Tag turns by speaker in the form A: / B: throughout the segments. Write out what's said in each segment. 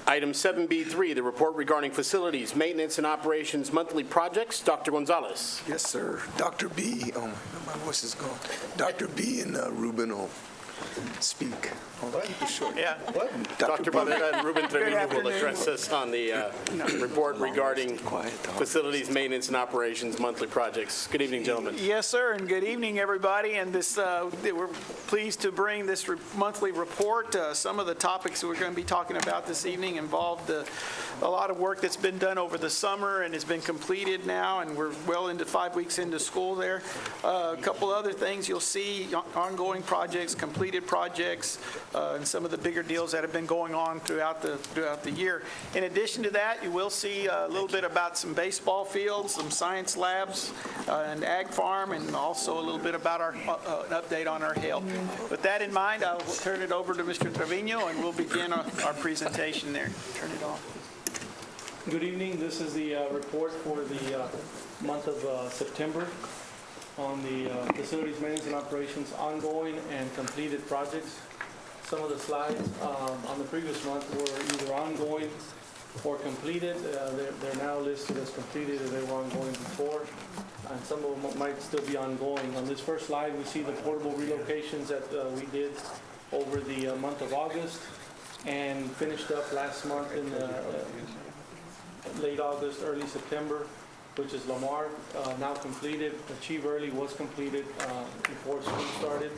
A: Item 7B3, the report regarding facilities, maintenance, and operations monthly projects. Dr. Gonzalez.
B: Yes, sir. Dr. B, my voice is gone. Dr. B and Ruben will speak. I'll keep it short.
A: Yeah. Dr. Barrera and Ruben Trevino will address us on the report regarding facilities, maintenance, and operations monthly projects. Good evening, gentlemen.
C: Yes, sir, and good evening, everybody. And this, we're pleased to bring this monthly report. Some of the topics we're going to be talking about this evening involved a lot of work that's been done over the summer and has been completed now, and we're well into 5 weeks into school there. A couple other things you'll see: ongoing projects, completed projects, and some of the bigger deals that have been going on throughout the year. In addition to that, you will see a little bit about some baseball fields, some science labs, an ag farm, and also a little bit about an update on our hail. With that in mind, I will turn it over to Mr. Trevino, and we'll begin our presentation there. Turn it off.
D: Good evening. This is the report for the month of September on the facilities, maintenance, and operations ongoing and completed projects. Some of the slides on the previous month were either ongoing or completed. They're now listed as completed, and they were ongoing before, and some of them might still be ongoing. On this first slide, we see the portable relocations that we did over the month of August and finished up last month in late August, early September, which is Lamar, now completed. Achieve Early was completed before school started.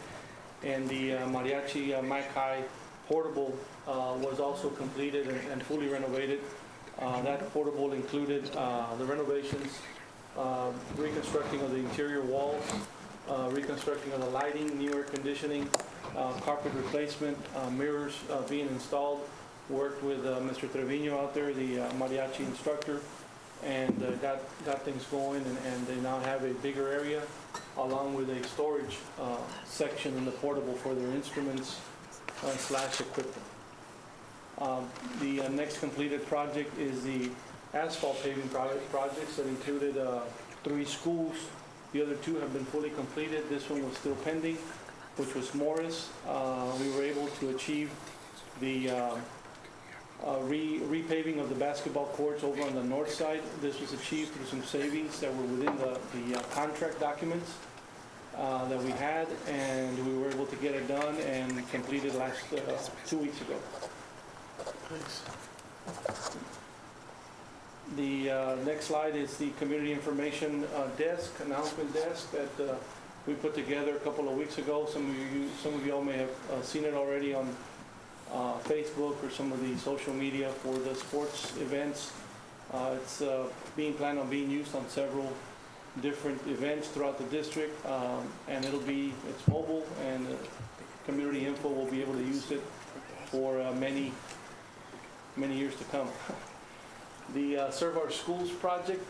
D: And the Mariachi Mackay portable was also completed and fully renovated. That portable included the renovations, reconstructing of the interior walls, reconstructing of the lighting, new air conditioning, carpet replacement, mirrors being installed. Worked with Mr. Trevino out there, the mariachi instructor, and got things going, and they now have a bigger area along with a storage section in the portable for their instruments / equipment. The next completed project is the asphalt paving projects that included 3 schools. The other 2 have been fully completed. This one was still pending, which was Morris. We were able to achieve the repaving of the basketball courts over on the north side. This was achieved through some savings that were within the contract documents that we had, and we were able to get it done and completed last 2 weeks ago. The next slide is the community information desk, announcement desk that we put together a couple of weeks ago. Some of you all may have seen it already on Facebook or some of the social media for the sports events. It's being planned on being used on several different events throughout the district, and it's mobile, and community info will be able to use it for many years to come. The Serve Our Schools project,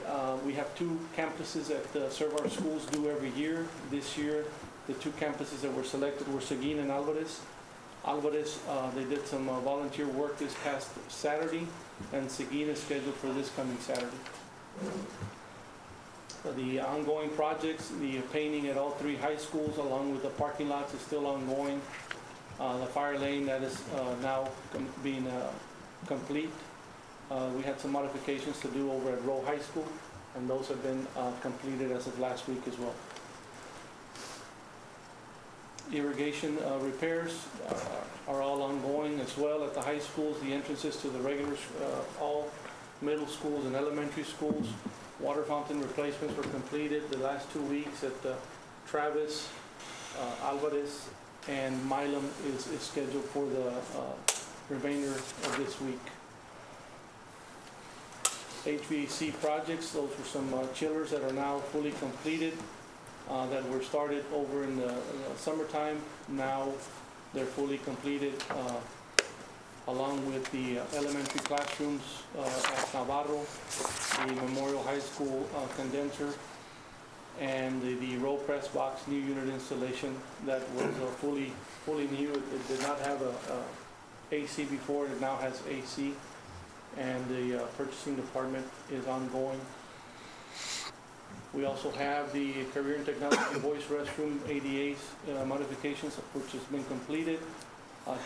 D: we have 2 campuses that Serve Our Schools do every year. This year, the 2 campuses that were selected were Seguin and Alvarez. Alvarez, they did some volunteer work this past Saturday, and Seguin is scheduled for this coming Saturday. The ongoing projects, the painting at all 3 high schools along with the parking lots is still ongoing. The fire lane, that is now being complete. We had some modifications to do over at Rowe High School, and those have been completed as of last week as well. Irrigation repairs are all ongoing as well at the high schools. The entrances to the regular, all middle schools and elementary schools. Water fountain replacements were completed the last 2 weeks at Travis, Alvarez, and Milam is scheduled for the remainder of this week. HVAC projects, those were some chillers that are now fully completed. That were started over in the summertime. Now they're fully completed, along with the elementary classrooms at Navarro, the Memorial High School condenser, and the row press box new unit installation that was fully new. It did not have a AC before. It now has AC, and the purchasing department is ongoing. We also have the Career and Technology Voice Restroom ADAs modifications, which has been completed.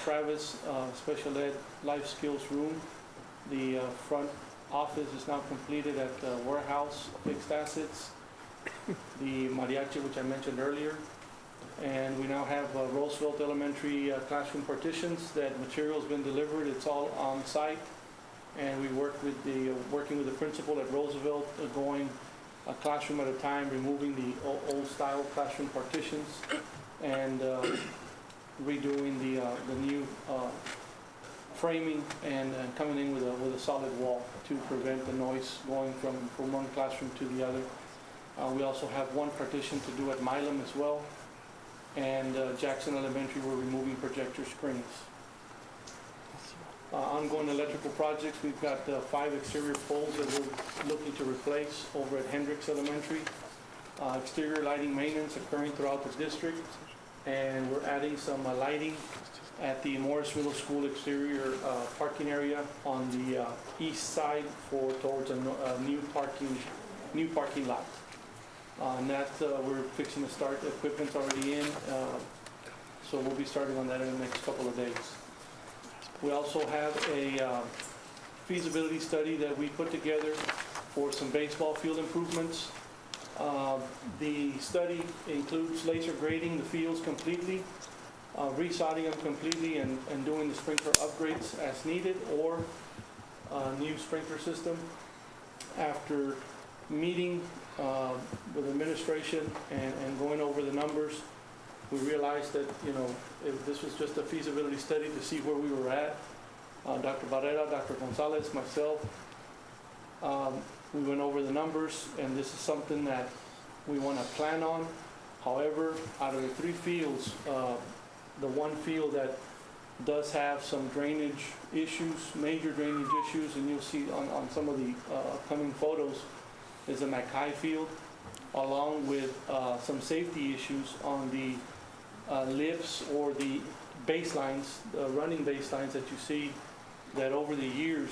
D: Travis Special Ed Life Skills Room The front office is now completed at the warehouse, fixed assets, the mariachi, which I mentioned earlier. And we now have Roosevelt Elementary classroom partitions. That material's been delivered. It's all on site. And we working with the principal at Roosevelt, going a classroom at a time, removing the old style classroom partitions and redoing the new framing and coming in with a solid wall to prevent the noise going from one classroom to the other. We also have one partition to do at Milam as well. And Jackson Elementary, we're removing projector screens. Ongoing electrical projects, we've got 5 exterior poles that we're looking to replace over at Hendricks Elementary. Exterior lighting maintenance occurring throughout the district. And we're adding some lighting at the Morris Middle School exterior parking area on the east side towards a new parking lot. And that we're fixing to start. The equipment's already in, so we'll be starting on that in the next couple of days. We also have a feasibility study that we put together for some baseball field improvements. The study includes laser grading the fields completely, resodding them completely, and doing the sprinkler upgrades as needed, or a new sprinkler system. After meeting with administration and going over the numbers, we realized that, if this was just a feasibility study to see where we were at, Dr. Barrera, Dr. Gonzalez, myself, we went over the numbers, and this is something that we want to plan on. However, out of the 3 fields, the one field that does have some drainage issues, major drainage issues, and you'll see on some of the upcoming photos, is the Mackay field, along with some safety issues on the lifts or the baselines, the running baselines that you see, that over the years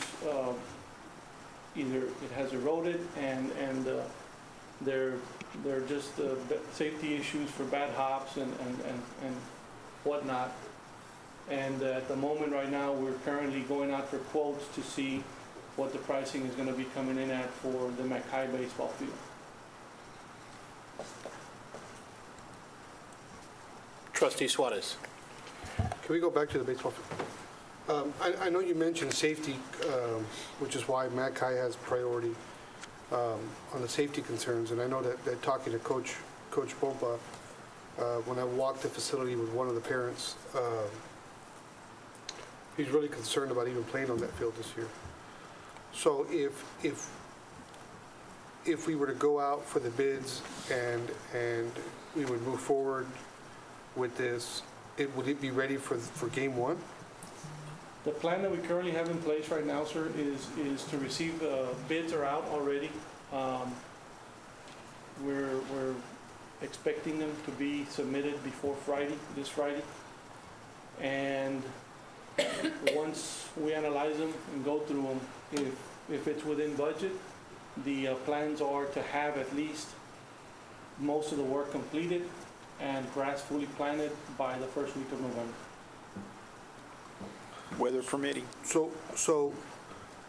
D: either it has eroded and they're just safety issues for bad hops and whatnot. And at the moment right now, we're currently going out for quotes to see what the pricing is going to be coming in at for the Mackay baseball field.
A: Trustee Suarez.
E: Can we go back to the baseball field? I know you mentioned safety, which is why Mackay has priority on the safety concerns. And I know that talking to Coach Pompa, when I walked the facility with one of the parents, he's really concerned about even playing on that field this year. So if we were to go out for the bids and we would move forward with this, would it be ready for game 1?
D: The plan that we currently have in place right now, sir, is to receive, bids are out already. We're expecting them to be submitted before this Friday. And once we analyze them and go through them, if it's within budget, the plans are to have at least most of the work completed and grass fully planted by the first week of November.
C: Weather permitting.
E: So,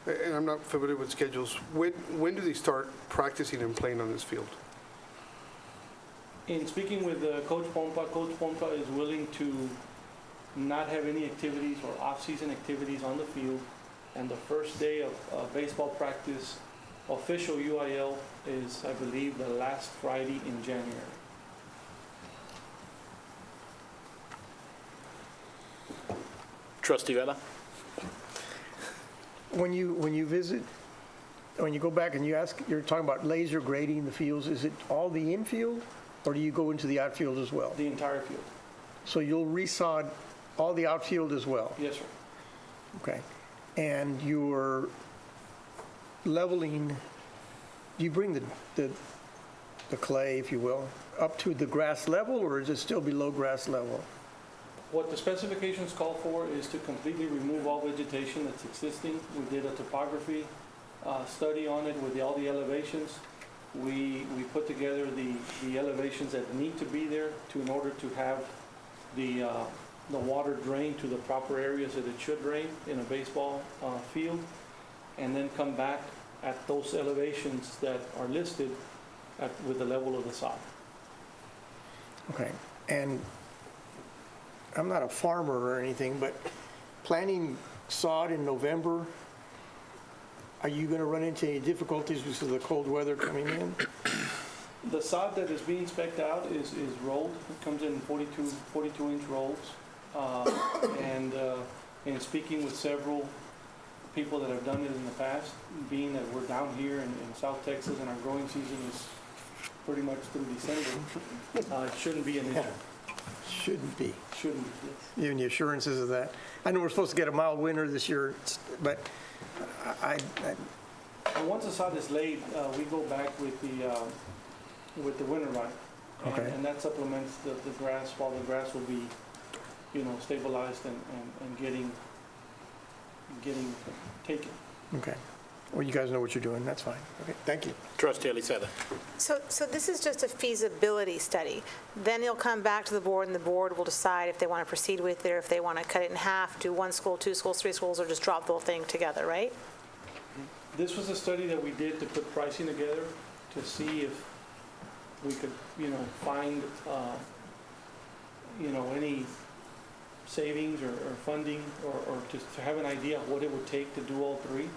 E: and I'm not familiar with schedules, when do they start practicing and playing on this field?
D: In speaking with Coach Pompa is willing to not have any activities or off-season activities on the field, and the first day of baseball practice, official UIL, is, I believe, the last Friday in January.
A: Trustee Vela.
F: When you visit, when you go back and you're talking about laser grading the fields, is it all the infield, or do you go into the outfield as well?
D: The entire field.
F: So you'll resod all the outfield as well?
D: Yes, sir.
F: Okay. And you're leveling, do you bring the clay, if you will, up to the grass level, or is it still below grass level?
D: What the specifications call for is to completely remove all vegetation that's existing. We did a topography study on it with all the elevations. We put together the elevations that need to be there in order to have the water drain to the proper areas that it should drain in a baseball field. and then come back at those elevations that are listed with the level of the sod.
F: Okay, and I'm not a farmer or anything, but planting sod in November, are you going to run into any difficulties because of the cold weather coming in?
D: The sod that is being spec'd out is rolled. It comes in 42-inch rolls. And speaking with several people that have done it in the past, being that we're down here in South Texas and our growing season is pretty much through December, it shouldn't be an issue.
F: Shouldn't be.
D: Shouldn't be, yes.
F: You have any assurances of that? I know we're supposed to get a mild winter this year, but
D: And once the sod is laid, we go back with the winter ride.
F: Okay.
D: And that supplements the grass, while the grass will be, stabilized and getting taken.
F: okay. Well, you guys know what you're doing, that's fine. Okay, thank you.
A: Trustee Eliseda.
G: So this is just a feasibility study. Then it'll come back to the board, and the board will decide if they want to proceed with it, or if they want to cut it in half, do 1 school, 2 schools, 3 schools, or just drop the whole thing together, right?
D: This was a study that we did to put pricing together to see if we could, find, any savings or funding or just to have an idea of what it would take to do all three.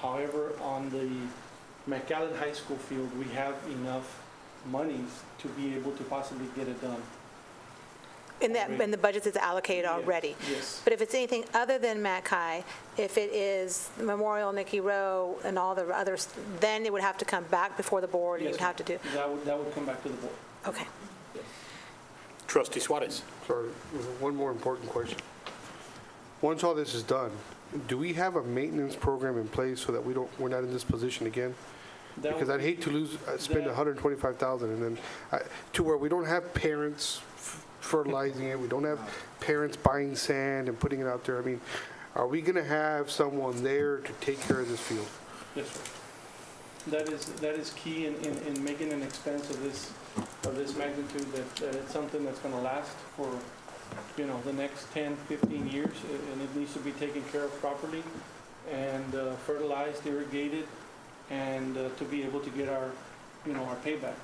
D: However, on the McAllen High School field, we have enough monies to be able to possibly get it done.
G: In the budget that's allocated already?
D: Yes.
G: But if it's anything other than Mac High, if it is Memorial, Nicky Rowe, and all the others, then it would have to come back before the board, and you
D: Yes,
G: would have to do,
D: That would come back to the board.
G: okay.
A: Trustee Suarez.
E: Sorry, one more important question. Once all this is done, do we have a maintenance program in place so that we're not in this position again?
D: That
E: Because
D: would-
E: I'd hate to spend
D: that-
E: $125,000 and then, to where we don't have parents fertilizing it, we don't have parents buying sand and putting it out there. I mean, are we going to have someone there to take care of this field?
D: Yes, sir. That is key in making an expense of this magnitude, that it's something that's going to last for, the next 10, 15 years, and it needs to be taken care of properly and fertilized, irrigated, and to be able to get our payback.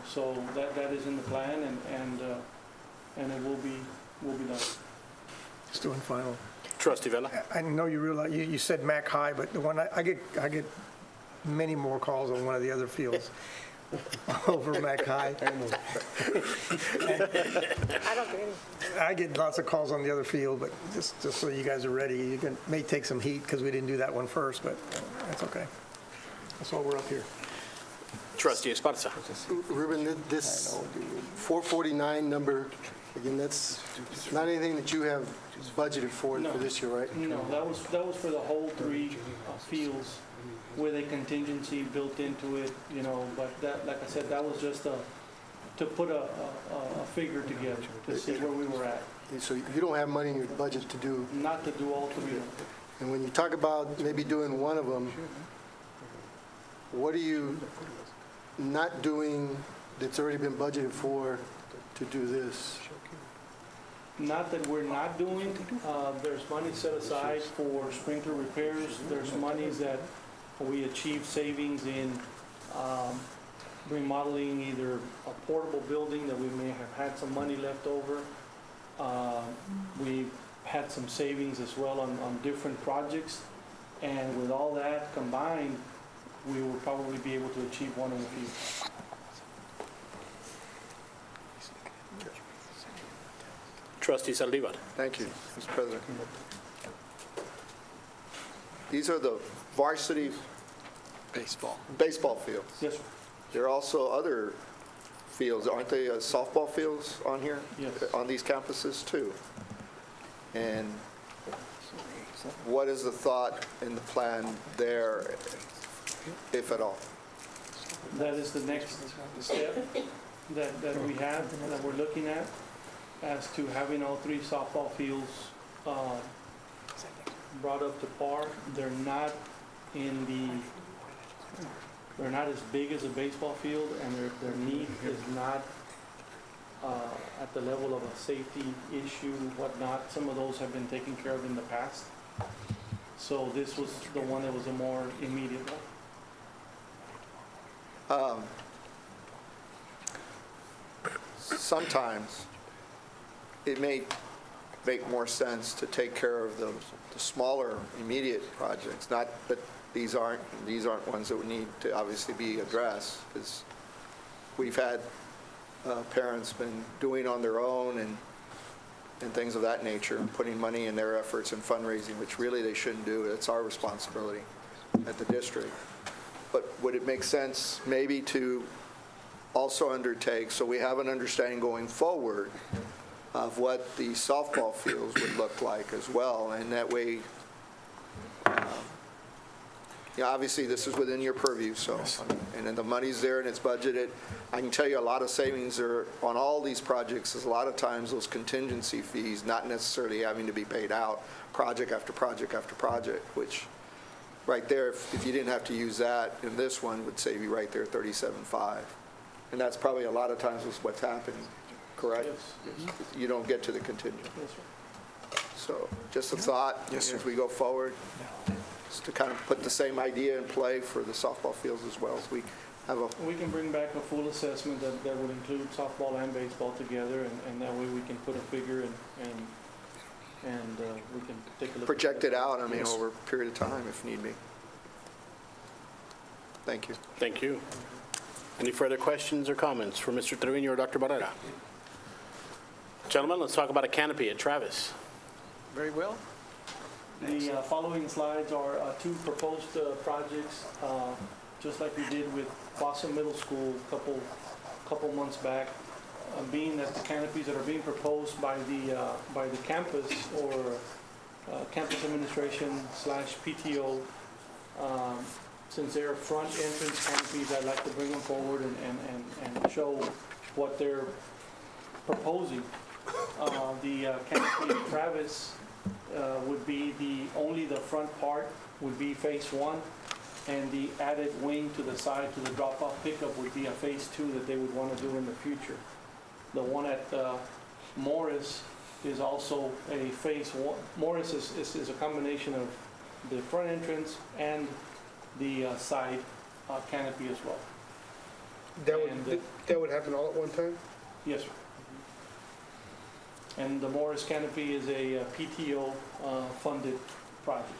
D: So that is in the plan, and it will be done.
F: It's doing final.
A: Trustee Vella.
F: I know you realize, you said Mac High, but the one, I get many more calls on one of the other fields over Mac High.
G: I don't get any.
F: I get lots of calls on the other field, but just so you guys are ready, may take some heat because we didn't do that one first, but that's okay. That's why we're up here.
A: Trustee Esparza.
H: Ruben, this 449 number, again, that's not anything that you have budgeted for
D: No.
H: this year, right?
D: No, that was for the whole three fields with a contingency built into it, but that, like I said, that was just to put a figure together to see where we were at,
H: So you don't have money in your budget to do,
D: not to do all three of them.
H: and when you talk about maybe doing one of them, what are you not doing that's already been budgeted for to do this?
D: Not that we're not doing, there's money set aside for sprinkler repairs, there's monies that we achieve savings in remodeling either a portable building that we may have had some money left over. We had some savings as well on different projects, and with all that combined, we will probably be able to achieve one of the few.
A: Trustee Saldivar.
I: Thank you, Mr. President. These are the varsity baseball fields.
D: Yes, sir.
I: There are also other fields, aren't they, softball fields on here?
D: Yes.
I: On these campuses too? And what is the thought in the plan there, if at all?
D: That is the next step that we have, that we're looking at, as to having all three softball fields brought up to par. They're not as big as a baseball field, and their need is not at the level of a safety issue, whatnot. Some of those have been taken care of in the past. So this was the one that was a more immediate one.
I: Sometimes it may make more sense to take care of the smaller immediate projects. Not that these aren't ones that would need to obviously be addressed, because we've had parents been doing on their own and things of that nature, and putting money in their efforts in fundraising, which really they shouldn't do. It's our responsibility at the district. But would it make sense maybe to also undertake, so we have an understanding going forward of what the softball fields would look like as well, and that way, obviously this is within your purview, so, and then the money's there and it's budgeted. I can tell you a lot of savings are on all these projects. Is a lot of times those contingency fees not necessarily having to be paid out project after project after project, which right there, if you didn't have to use that in this one, would save you right there $37.5. And that's probably a lot of times what's happening, correct?
D: Yes.
I: You don't get to the contingent.
D: Yes, sir.
I: So just a thought as we go forward, just to kind of put the same idea in play for the softball fields as well. As we have a,
D: We can bring back a full assessment that would include softball and baseball together, and that way we can put a figure and we can take a look.
I: project it out, I mean, over a period of time if need be. Thank you.
A: Thank you. Any further questions or comments for Mr. Trevino or Dr. Barrera? Gentlemen, let's talk about a canopy at Travis.
C: Very well.
D: The following slides are two proposed projects, just like we did with Boston Middle School a couple months back. Being that the canopies that are being proposed by the campus or campus administration / PTO, since they're front entrance canopies, I'd like to bring them forward and show what they're proposing. The canopy at Travis would be only the front part would be phase 1, and the added wing to the side to the drop-off pickup would be a phase 2 that they would want to do in the future. The one at Morris is also a phase 1. Morris is a combination of the front entrance and the side canopy as well.
E: That would happen all at one time?
D: Yes, sir. And the Morris canopy is a PTO funded project.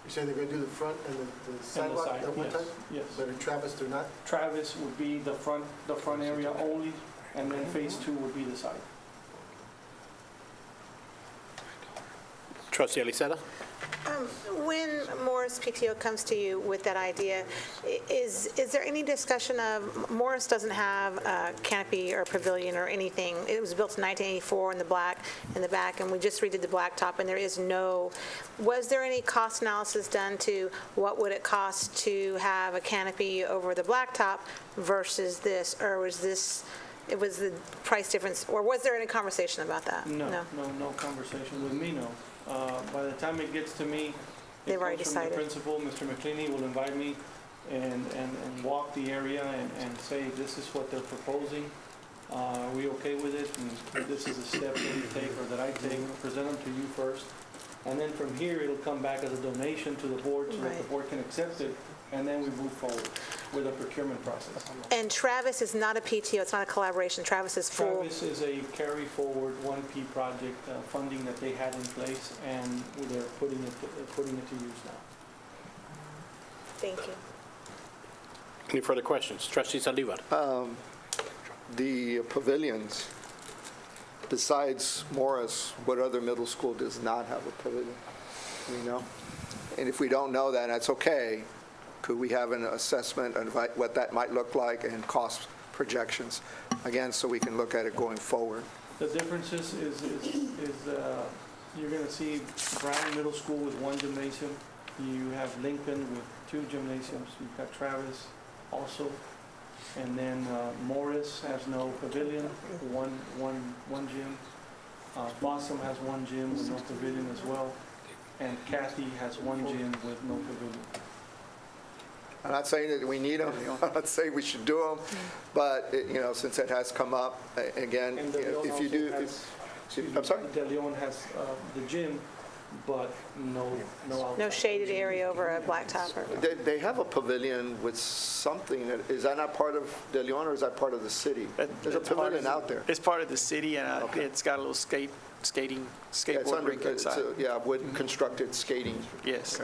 H: You're saying they're going to do the front and the sidewalk
D: side,
H: at one
D: yes,
H: time?
D: yes.
H: But in Travis, they're not?
D: Travis would be the front area only, and then phase 2 would be the side.
A: Trustee Aliceta?
G: When Morris PTO comes to you with that idea, is there any discussion of, Morris doesn't have a canopy or pavilion or anything. It was built in 1984 in the back, and we just redid the blacktop, and there is no, was there any cost analysis done to what would it cost to have a canopy over the blacktop versus this, or was this, it was the price difference, or was there any conversation about that?
D: No conversation with me, no. By the time it gets to me,
G: They've already
D: comes from the
G: decided.
D: principal, Mr. McCleany will invite me and walk the area and say, this is what they're proposing. Are we okay with it? And this is a step that you take or that I take, present them to you first. And then from here, it'll come back as a donation to the board so that the
G: Right.
D: board can accept it, and then we move forward with the procurement process.
G: And Travis is not a PTO, it's not a collaboration, Travis is full.
D: Travis is a carry-forward 1P project funding that they had in place, and they're putting it to use now.
G: Thank you.
A: Any further questions? Trustee Saldívar?
I: The pavilions, besides Morris, what other middle school does not have a pavilion? We know? And if we don't know that, that's okay. Could we have an assessment of what that might look like and cost projections, again, so we can look at it going forward?
D: The differences is you're going to see Brown Middle School with 1 gymnasium. You have Lincoln with 2 gymnasiums. You've got Travis also. And then Morris has no pavilion, one gym. Blossom has 1 gym with no pavilion as well. And Kathy has 1 gym with no pavilion.
I: I'm not saying that we need them, I'm not saying we should do them, but, since it has come up, again,
D: And De Leon
I: if you do,
D: also has,
I: I'm sorry?
D: De Leon has the gym but no outside.
G: No shaded area over a blacktop or?
I: They have a pavilion with something, is that not part of De Leon, or is that part of the city? There's a
C: It's part
I: pavilion
C: of-
I: out there.
C: It's part of the city, and
I: Okay.
C: it's got a little
I: Yeah, it's
C: skateboard
I: under-
C: rink inside.
I: Yeah, wood constructed skating.
C: Yes.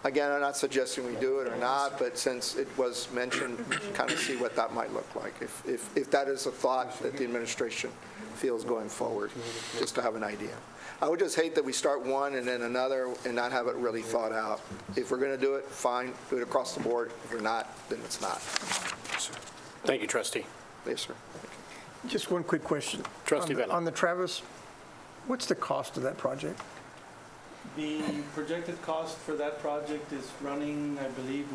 I: Again, I'm not suggesting we do it or not, but since it was mentioned, kind of see what that might look like, if that is a thought that the administration feels going forward, just to have an idea. I would just hate that we start one and then another and not have it really thought out. If we're going to do it, fine, do it across the board. If we're not, then it's not.
A: Thank you, trustee.
I: Yes, sir.
F: Just one quick question.
A: Trustee Vela.
F: On the Travis, what's the cost of that project?
D: The projected cost for that project is running, I believe,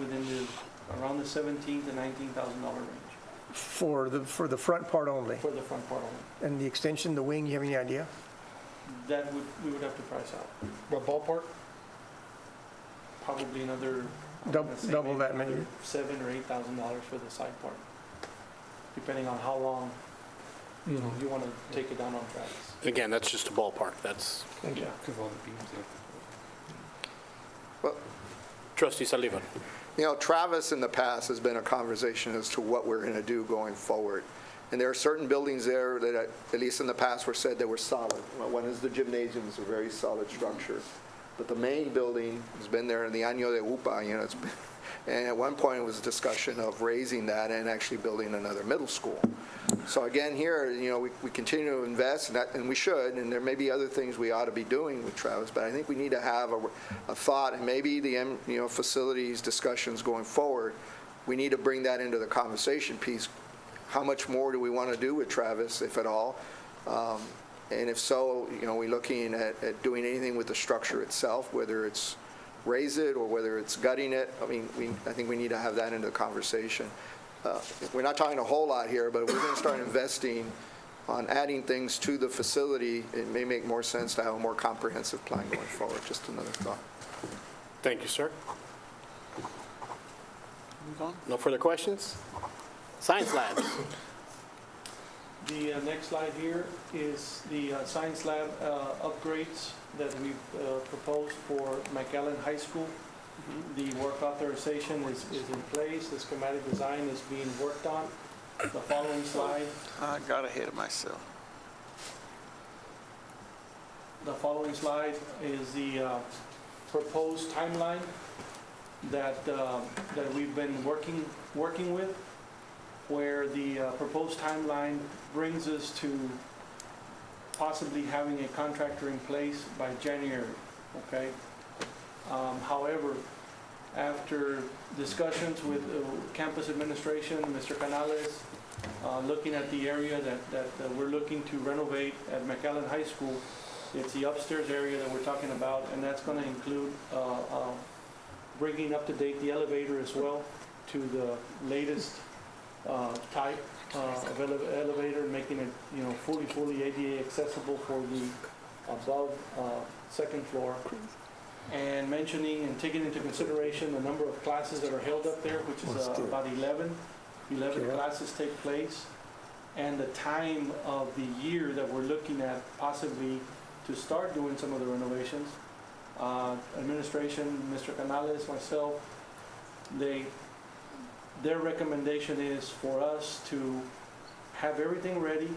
D: around the $17,000 to $19,000 range
F: For the front part only?
D: for the front part only.
F: And the extension, the wing, you have any idea?
D: That we would have to price out.
E: But ballpark?
D: Probably another. I'm
F: Dou-
D: gonna say
F: double
D: maybe
F: that, maybe.
D: another $7,000 or $8,000 for the side part, depending on how long, you want to take it down on tracks.
A: Again, that's just a ballpark. That's
F: Thank you.
I: Well,
A: trustee Saliva.
I: Travis in the past has been a conversation as to what we're going to do going forward. And there are certain buildings there that, at least in the past, were said they were solid. One is the gymnasium, it's a very solid structure. But the main building has been there in the Año de Upa, it's been, and at one point it was a discussion of raising that and actually building another middle school. So again, here, we continue to invest, and we should, and there may be other things we ought to be doing with Travis, but I think we need to have a thought, and maybe the facilities discussions going forward, we need to bring that into the conversation piece. How much more do we want to do with Travis, if at all? And if so, we're looking at doing anything with the structure itself, whether it's raise it or whether it's gutting it. I think we need to have that into the conversation. We're not talking a whole lot here, but if we're going to start investing on adding things to the facility, it may make more sense to have a more comprehensive plan going forward. Just another thought.
A: Thank you, sir.
C: Move on.
A: No further questions? Science labs.
D: The next slide here is the science lab upgrades that we've proposed for McAllen High School. The work authorization is in place. The schematic design is being worked on. The following slide.
C: I got ahead of myself.
D: The following slide is the proposed timeline that we've been working with, where the proposed timeline brings us to possibly having a contractor in place by January, okay? However, after discussions with campus administration, Mr. Canales, looking at the area that we're looking to renovate at McAllen High School, it's the upstairs area that we're talking about, and that's going to include bringing up to date the elevator as well to the latest type of elevator, making it, fully ADA accessible for the above second floor. And mentioning and taking into consideration the number of classes that are held up there, which is about 11 classes take place, and the time of the year that we're looking at possibly to start doing some of the renovations. Administration, Mr. Canales, myself, their recommendation is for us to have everything ready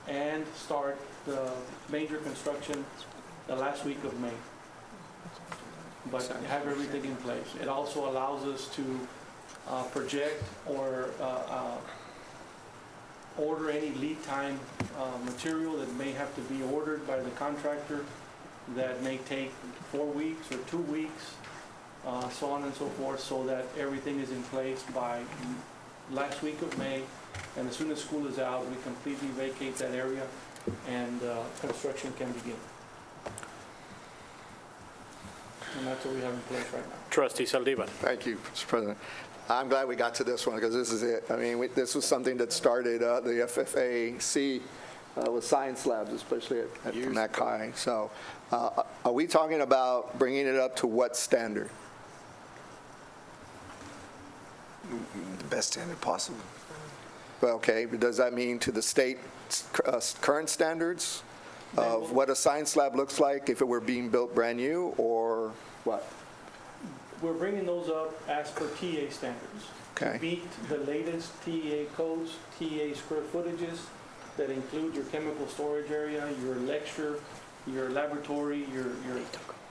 D: and start the major construction the last week of May. But have everything in place. It also allows us to project or order any lead time material that may have to be ordered by the contractor that may take 4 weeks or 2 weeks, so on and so forth, so that everything is in place by last week of May. And as soon as school is out, we completely vacate that area and construction can begin. And that's what we have in place right now.
A: Trustee Saldívar.
I: Thank you, Mr. President. I'm glad we got to this one because this is it. This was something that started the FFAC with science labs, especially at Mac High. So are we talking about bringing it up to what standard?
B: The best standard possible.
I: Well, okay, but does that mean to the state current standards? of what a science lab looks like if it were being built brand new, or what?
D: We're bringing those up as per TEA standards.
I: Okay.
D: To meet the latest TEA codes, TEA square footages that include your chemical storage area, your lecture, your laboratory, your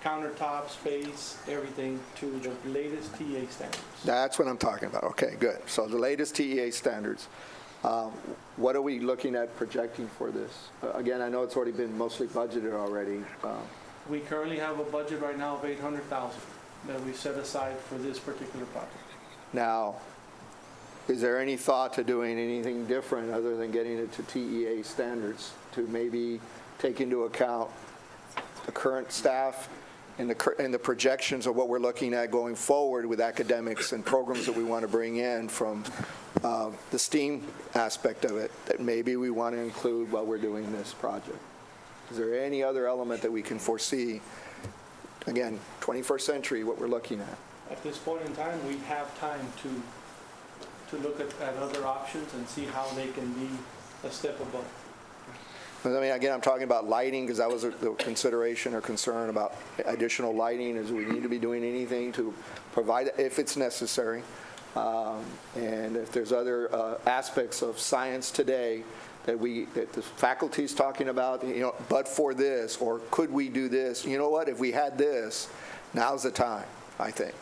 D: countertop space, everything to the latest TEA standards.
I: That's what I'm talking about. Okay, good. So the latest TEA standards. What are we looking at projecting for this? Again, I know it's already been mostly budgeted already.
D: We currently have a budget right now of $800,000 that we set aside for this particular project.
I: Now, is there any thought to doing anything different other than getting it to TEA standards to maybe take into account the current staff and the projections of what we're looking at going forward with academics and programs that we want to bring in from the STEAM aspect of it that maybe we want to include while we're doing this project? Is there any other element that we can foresee? Again, 21st century, what we're looking at.
D: At this point in time, we have time to look at other options and see how they can be a step above.
I: I mean, again, I'm talking about lighting because that was the consideration or concern about additional lighting. Is we need to be doing anything to provide it if it's necessary. And if there's other aspects of science today that the faculty's talking about, but for this, or could we do this? You know what? If we had this, now's the time, I think.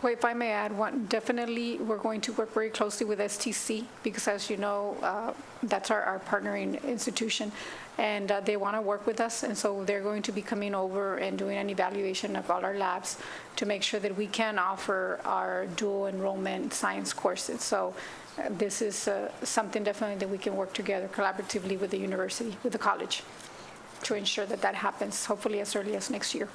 J: Well, if I may add one, definitely we're going to work very closely with STC because, as you know, that's our partnering institution, and they want to work with us, and so they're going to be coming over and doing an evaluation of all our labs to make sure that we can offer our dual enrollment science courses. So this is something definitely that we can work together collaboratively with the university, with the college, to ensure that that happens, hopefully as early as next year.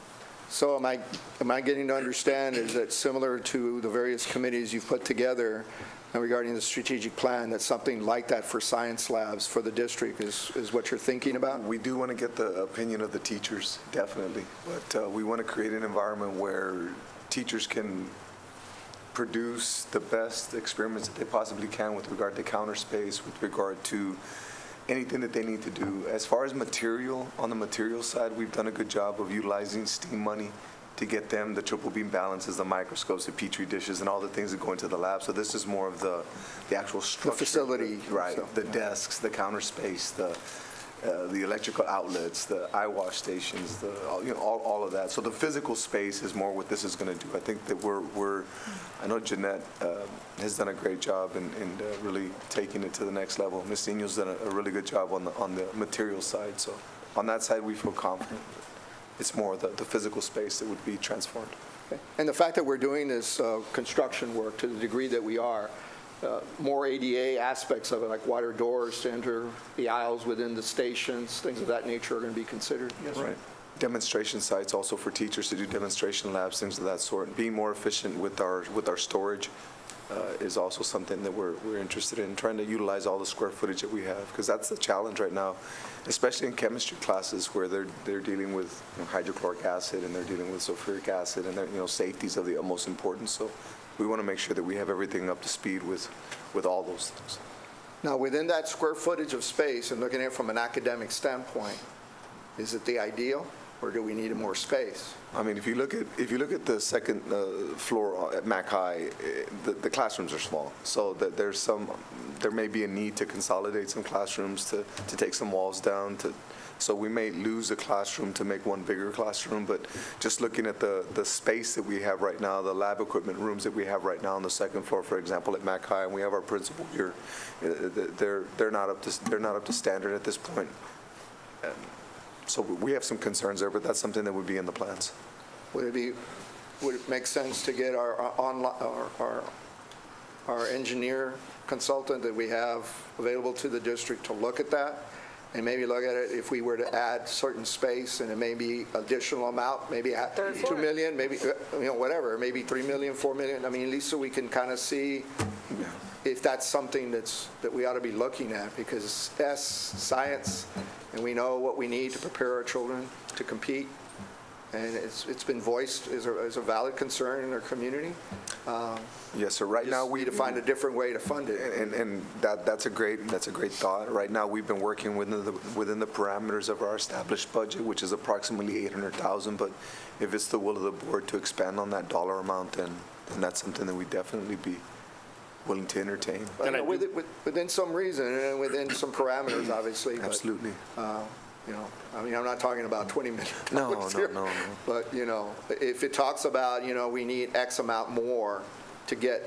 I: So am I getting to understand, is that similar to the various committees you've put together regarding the strategic plan, that something like that for science labs for the district is what you're thinking about?
B: We do want to get the opinion of the teachers, definitely. But we want to create an environment where teachers can produce the best experiments that they possibly can with regard to counter space, with regard to anything that they need to do. As far as material, on the material side, we've done a good job of utilizing STEAM money to get them the triple beam balances, the microscopes, the Petri dishes, and all the things that go into the lab. So this is more of the actual structure.
I: The facility.
B: Right,
I: So,
B: the desks, the counter space, the electrical outlets, the eye wash stations, all of that. So the physical space is more what this is going to do. I think that I know Jeanette has done a great job in really taking it to the next level. Ms. Nino's done a really good job on the material side. So on that side, we feel confident. It's more the physical space that would be transformed.
I: Okay. And the fact that we're doing this construction work to the degree that we are, more ADA aspects of it, like wider doors to enter the aisles within the stations, things of that nature are going to be considered.
B: Yes, right. Demonstration sites also for teachers to do demonstration labs, things of that sort. Being more efficient with our storage is also something that we're interested in, trying to utilize all the square footage that we have, because that's the challenge right now, especially in chemistry classes where they're dealing with hydrochloric acid and they're dealing with sulfuric acid, and safety's of the utmost importance. So we want to make sure that we have everything up to speed with all those things.
I: Now, within that square footage of space, and looking at it from an academic standpoint, is it the ideal, or do we need more space?
B: I mean, if you look at the second floor at Mac High, the classrooms are small, so that there may be a need to consolidate some classrooms to take some walls down. So we may lose a classroom to make one bigger classroom, but just looking at the space that we have right now, the lab equipment rooms that we have right now on the second floor, for example, at Mac High, and we have our principal here, they're not up to standard at this point. So we have some concerns there, but that's something that would be in the plans.
I: Would it make sense to get our engineer consultant that we have available to the district to look at that? And maybe look at it if we were to add certain space and it may be additional amount, maybe at 2 million, maybe, whatever, maybe 3 million, 4 million. I mean, at least so we can kind of see if that's something that we ought to be looking at, because science, and we know what we need to prepare our children to compete. and it's been voiced as a valid concern in our community.
B: Yes, sir. Right now,
I: We need to find a different way to fund it.
B: And that's a great thought. Right now, we've been working within the parameters of our established budget, which is approximately $800,000. But if it's the will of the board to expand on that dollar amount, then that's something that we'd definitely be willing to entertain.
I: But, you know, within some reason and within some parameters, obviously. but,
B: Absolutely.
I: You know, I mean, I'm not talking about $20 million
B: No.
I: here. But, you know, if it talks about, you know, we need X amount more to get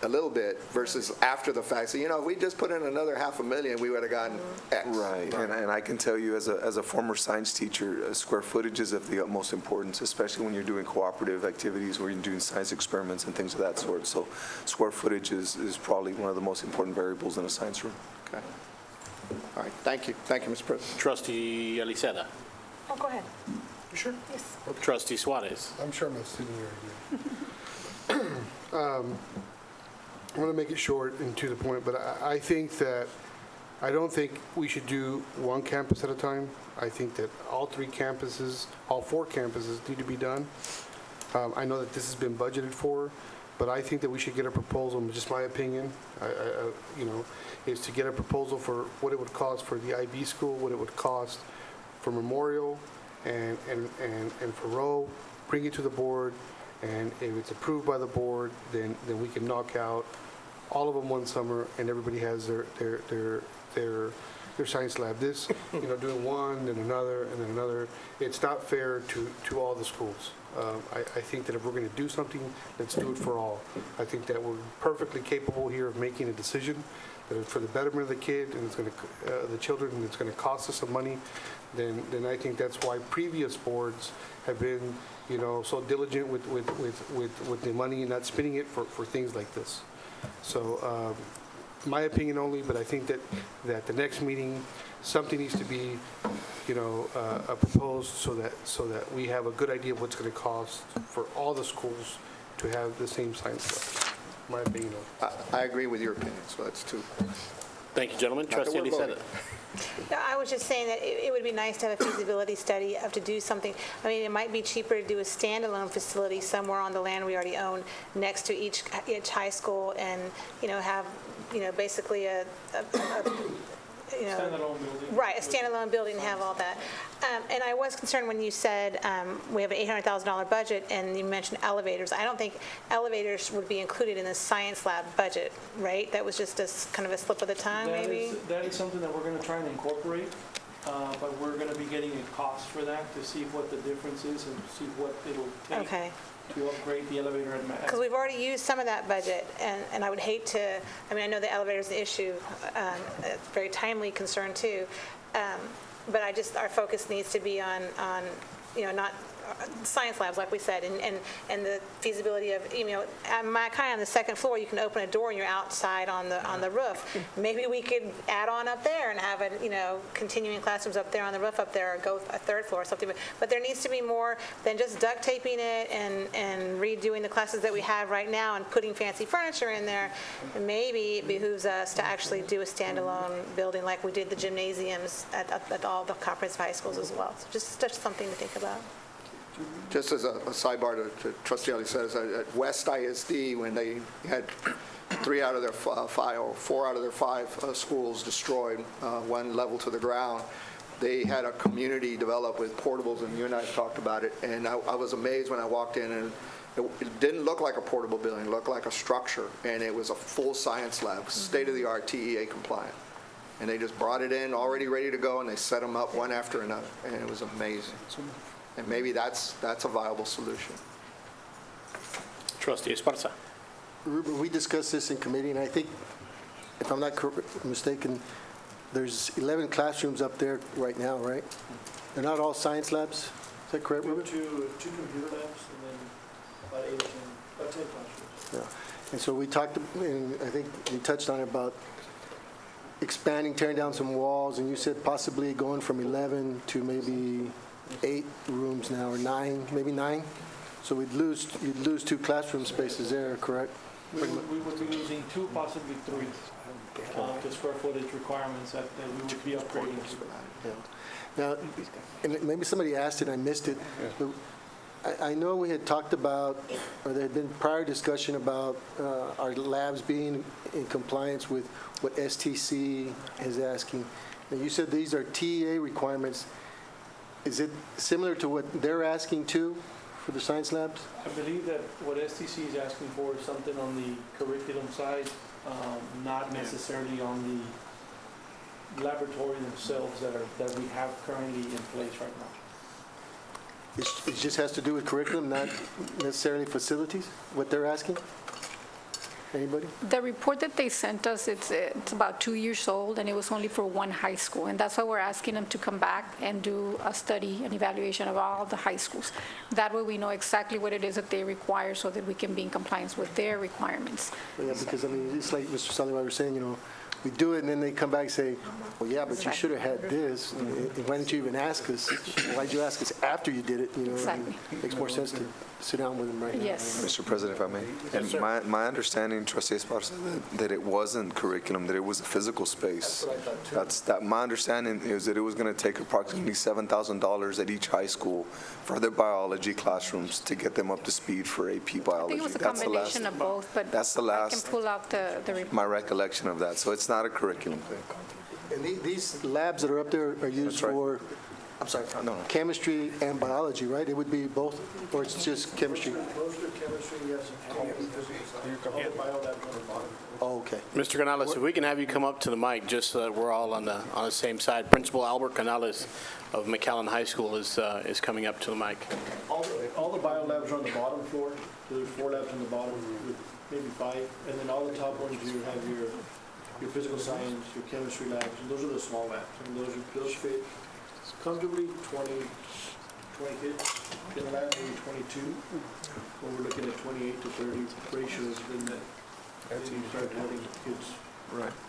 I: a little bit versus after the fact, so, you know, if we just put in another $500,000, we would have gotten X.
B: Right, and I can tell you as a former science teacher, square footage is of the utmost importance, especially when you're doing cooperative activities where you're doing science experiments and things of that sort. So square footage is probably one of the most important variables in a science room.
I: Okay. All right, thank you. Thank you, Mr. President.
A: Trustee Eliseda.
G: Oh, go ahead.
E: You sure?
G: Yes.
A: Trustee Suarez.
E: I'm sure I'm not sitting here again. I want to make it short and to the point, but I think that, I don't think we should do one campus at a time. I think that all four campuses need to be done. I know that this has been budgeted for, but I think that we should get a proposal, just my opinion, you know, is to get a proposal for what it would cost for the IB school, what it would cost for Memorial and for Rowe, bring it to the board, and if it's approved by the board, then we can knock out all of them one summer, and everybody has their science lab. This, you know, doing one, then another, and then another, it's not fair to all the schools. I think that if we're going to do something, let's do it for all. I think that we're perfectly capable here of making a decision that is for the betterment of the kid and it's going to the children, and it's going to cost us some money. Then I think that's why previous boards have been, you know, so diligent with the money and not spending it for things like this. So, my opinion only, but I think that the next meeting, something needs to be, you know, proposed so that we have a good idea of what's going to cost for all the schools to have the same science lab. My opinion.
I: I agree with your opinion, so that's two.
A: Thank you, gentlemen.
I: Not that
A: Trustee
I: we're
A: Eliseda.
I: voting.
G: No, I was just saying that it would be nice to have a feasibility study to do something. I mean, it might be cheaper to do a standalone facility somewhere on the land we already own next to each high school and, you know, have, you know, basically a you know.
D: Standalone building.
G: Right, a standalone building and have all that. And I was concerned when you said we have an $800,000 budget and you mentioned elevators. I don't think elevators would be included in the science lab budget, right? That was just kind of a slip of the tongue, maybe?
D: That is something that we're going to try and incorporate, but we're going to be getting a cost for that to see what the difference is and see what it'll take
G: Okay.
D: to upgrade the elevator at
G: Because we've already used some of that budget, and I would hate to, I mean, I know the elevator's an issue, a very timely concern too, but our focus needs to be on, you know, not science labs, like we said, and the feasibility of, you know, at Mackay on the second floor, you can open a door and you're outside on the roof. Maybe we could add on up there and have you know, continuing classrooms up there on the roof up there, or go a third floor or something. But there needs to be more than just duct taping it and redoing the classes that we have right now and putting fancy furniture in there. Maybe it behooves us to actually do a standalone building like we did the gymnasiums at all the comprehensive high schools as well. So just something to think about.
I: Just as a sidebar to Trustee Ali says, at West ISD, when they had 4 out of their 5 schools destroyed, one level to the ground, they had a community develop with portables, and you and I talked about it, and I was amazed when I walked in, and it didn't look like a portable building, it looked like a structure, and it was a full science lab, state-of-the-art, TEA compliant. And they just brought it in already ready to go, and they set them up one after another, and it was amazing. And maybe that's a viable solution.
A: Trustee Esparza.
H: Ruben, we discussed this in committee, and I think, if I'm not mistaken, there's 11 classrooms up there right now, right? They're not all science labs? Is that correct, Ruben?
D: Two computer labs and then about 10 classrooms.
H: Yeah. And so we talked, and I think we touched on it about expanding, tearing down some walls, and you said possibly going from 11 to maybe 8 rooms now, or 9, maybe 9. So you'd lose 2 classroom spaces there, correct?
D: We would be losing 2, possibly 3. the square footage requirements that we would be upgrading to.
H: Yeah. Now, and maybe somebody asked it, I missed it, but I know we had talked about, or there had been prior discussion about our labs being in compliance with what STC is asking. And you said these are TEA requirements. Is it similar to what they're asking too for the science labs?
D: I believe that what STC is asking for is something on the curriculum side, not necessarily on the laboratory themselves that we have currently in place right now.
H: It just has to do with curriculum, not necessarily facilities, what they're asking? Anybody?
J: The report that they sent us, it's about 2 years old, and it was only for one high school. And that's why we're asking them to come back and do a study, an evaluation of all the high schools. That way we know exactly what it is that they require so that we can be in compliance with their requirements.
H: Yeah, because I mean, it's like Mr. Salivar was saying, we do it and then they come back and say, well, yeah, but you should have had this. Why didn't you even ask us? Why'd you ask us after you did it?
J: Exactly.
H: It makes more sense to sit down with them right now.
J: Yes.
B: Mr. President, if I may. And my understanding, Trustee Esparza, that it wasn't curriculum, that it was a physical space. My understanding is that it was going to take approximately $7,000 at each high school for their biology classrooms to get them up to speed for AP biology.
J: I think it was a
B: That's the last-
J: combination of both, but
B: That's the
J: I can
B: last,
J: pull out the report.
B: my recollection of that. So it's not a curriculum thing.
H: And these labs that are up there are used
B: That's right.
H: for, I'm sorry,
B: No.
H: chemistry and biology, right? It would be both, or it's just chemistry?
D: Most are chemistry, yes, and physical. All the bio labs on the bottom.
H: Oh, okay.
A: Mr. Canales, if we can have you come up to the mic, just so that we're all on the same side. Principal Albert Canales of McAllen High School is coming up to the mic.
K: All the bio labs are on the bottom floor, so there's 4 labs on the bottom, with maybe 5, and then all the top ones, you have your physical science, your chemistry labs, and those are the small labs, and those fit comfortably 20 kids in the lab, maybe 22. When we're looking at 28 to 30 ratios, then you start having kids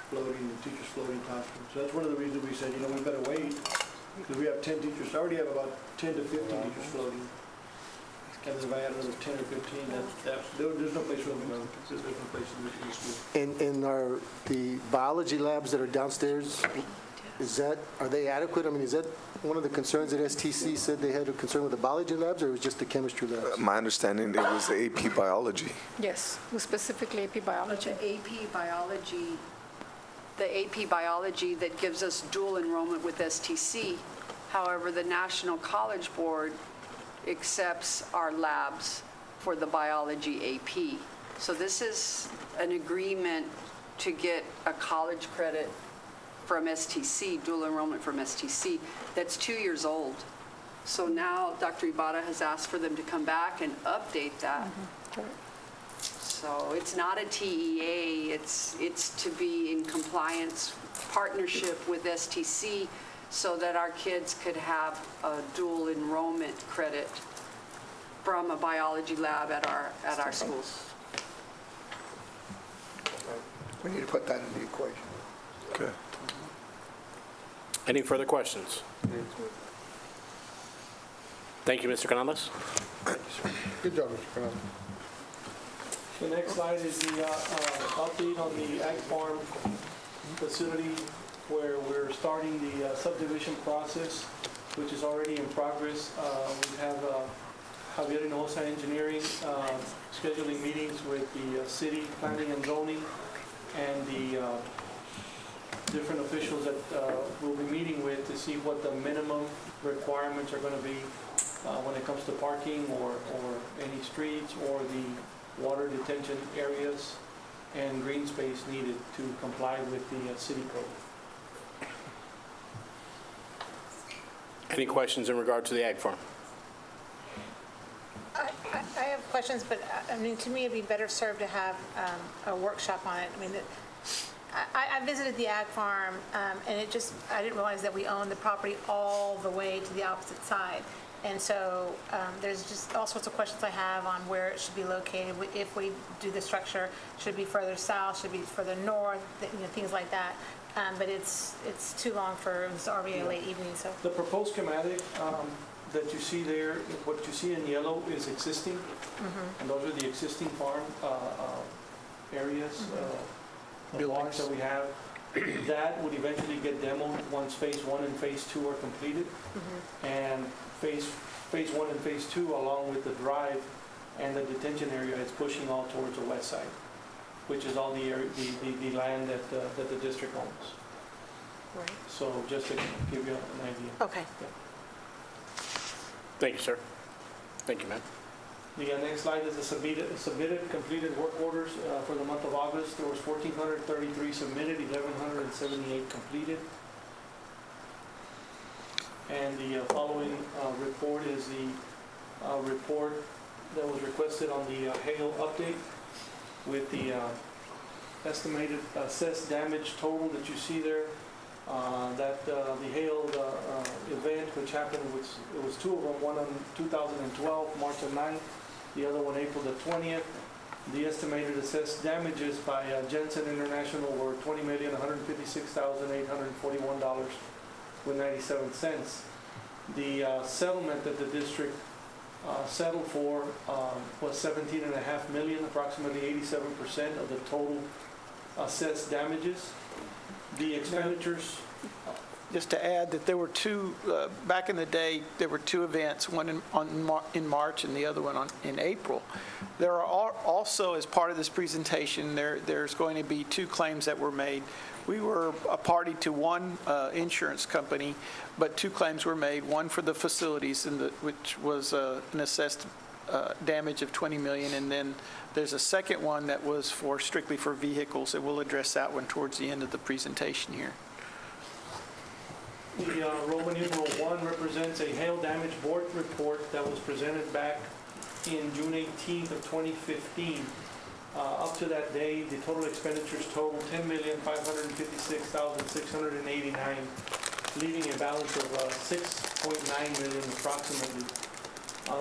K: floating, and teachers floating classrooms. So that's one of the reasons we said, we better wait, because we have 10 teachers, I already have about 10 to 15 teachers floating. And if I add another 10 or 15, there's no place for them to go. There's no place in the school.
H: And are the biology labs that are downstairs, are they adequate? I mean, is that one of the concerns that STC said they had a concern with the biology labs, or it was just the chemistry labs?
B: My understanding, it was the AP biology.
J: Yes, it was specifically AP biology.
L: The AP biology that gives us dual enrollment with STC. However, the National College Board accepts our labs for the biology AP. So this is an agreement to get a college credit from STC, dual enrollment from STC, that's 2 years old. So now Dr. Ibarra has asked for them to come back and update that. So it's not a TEA, it's to be in compliance, partnership with STC, so that our kids could have a dual enrollment credit from a biology lab at our schools.
I: We need to put that in the equation.
B: Okay.
A: Any further questions? Thank you, Mr. Canales.
E: Good job, Mr. Canales.
D: The next slide is the update on the Ag Farm facility, where we're starting the subdivision process, which is already in progress. We have Javier Hinojosa Engineering scheduling meetings with the city planning and zoning and the different officials that we'll be meeting with to see what the minimum requirements are going to be when it comes to parking or any streets or the water detention areas and green space needed to comply with the city code.
A: Any questions in regard to the Ag Farm?
G: I have questions, but I mean, to me, it'd be better served to have a workshop on it. I mean, I visited the Ag Farm, and I didn't realize that we owned the property all the way to the opposite side. And so there's just all sorts of questions I have on where it should be located. If we do the structure, should it be further south, should it be further north, things like that. But it's too long for, it was already a late evening, so.
D: The proposed schematic that you see there, what you see in yellow is existing, and those are the existing farm areas. barns that we have. That would eventually get demoed once Phase 1 and Phase 2 are completed. And Phase 1 and Phase 2, along with the drive and the detention area, is pushing all towards the west side, which is all the land that the district owns.
G: Right.
D: So just to give you an idea.
G: Okay.
A: Thank you, sir. Thank you, Matt.
D: The next slide is the submitted completed work orders for the month of August. There was 1,433 submitted, 1,178 completed. And the following report is the report that was requested on the hail update with the estimated assessed damage total that you see there. That the hail event, which happened, it was two of them, one in 2012, March the 9th, the other one April the 20th. The estimated assessed damages by Jensen International were $20,156,841.97. The settlement that the district settled for was $17.5 million, approximately 87% of the total assessed damages. The expenditures.
C: Just to add that there were two, back in the day, there were two events, one in March and the other one in April. There are also, as part of this presentation, there's going to be two claims that were made. We were a party to one insurance company, but two claims were made, one for the facilities, which was an assessed damage of $20 million, and then there's a second one that was strictly for vehicles, and we'll address that one towards the end of the presentation here.
D: The Roman numeral 1 represents a hail damage board report that was presented back in June 18th of 2015. Up to that day, the total expenditures totaled $10,556,689, leaving a balance of $6.9 million approximately.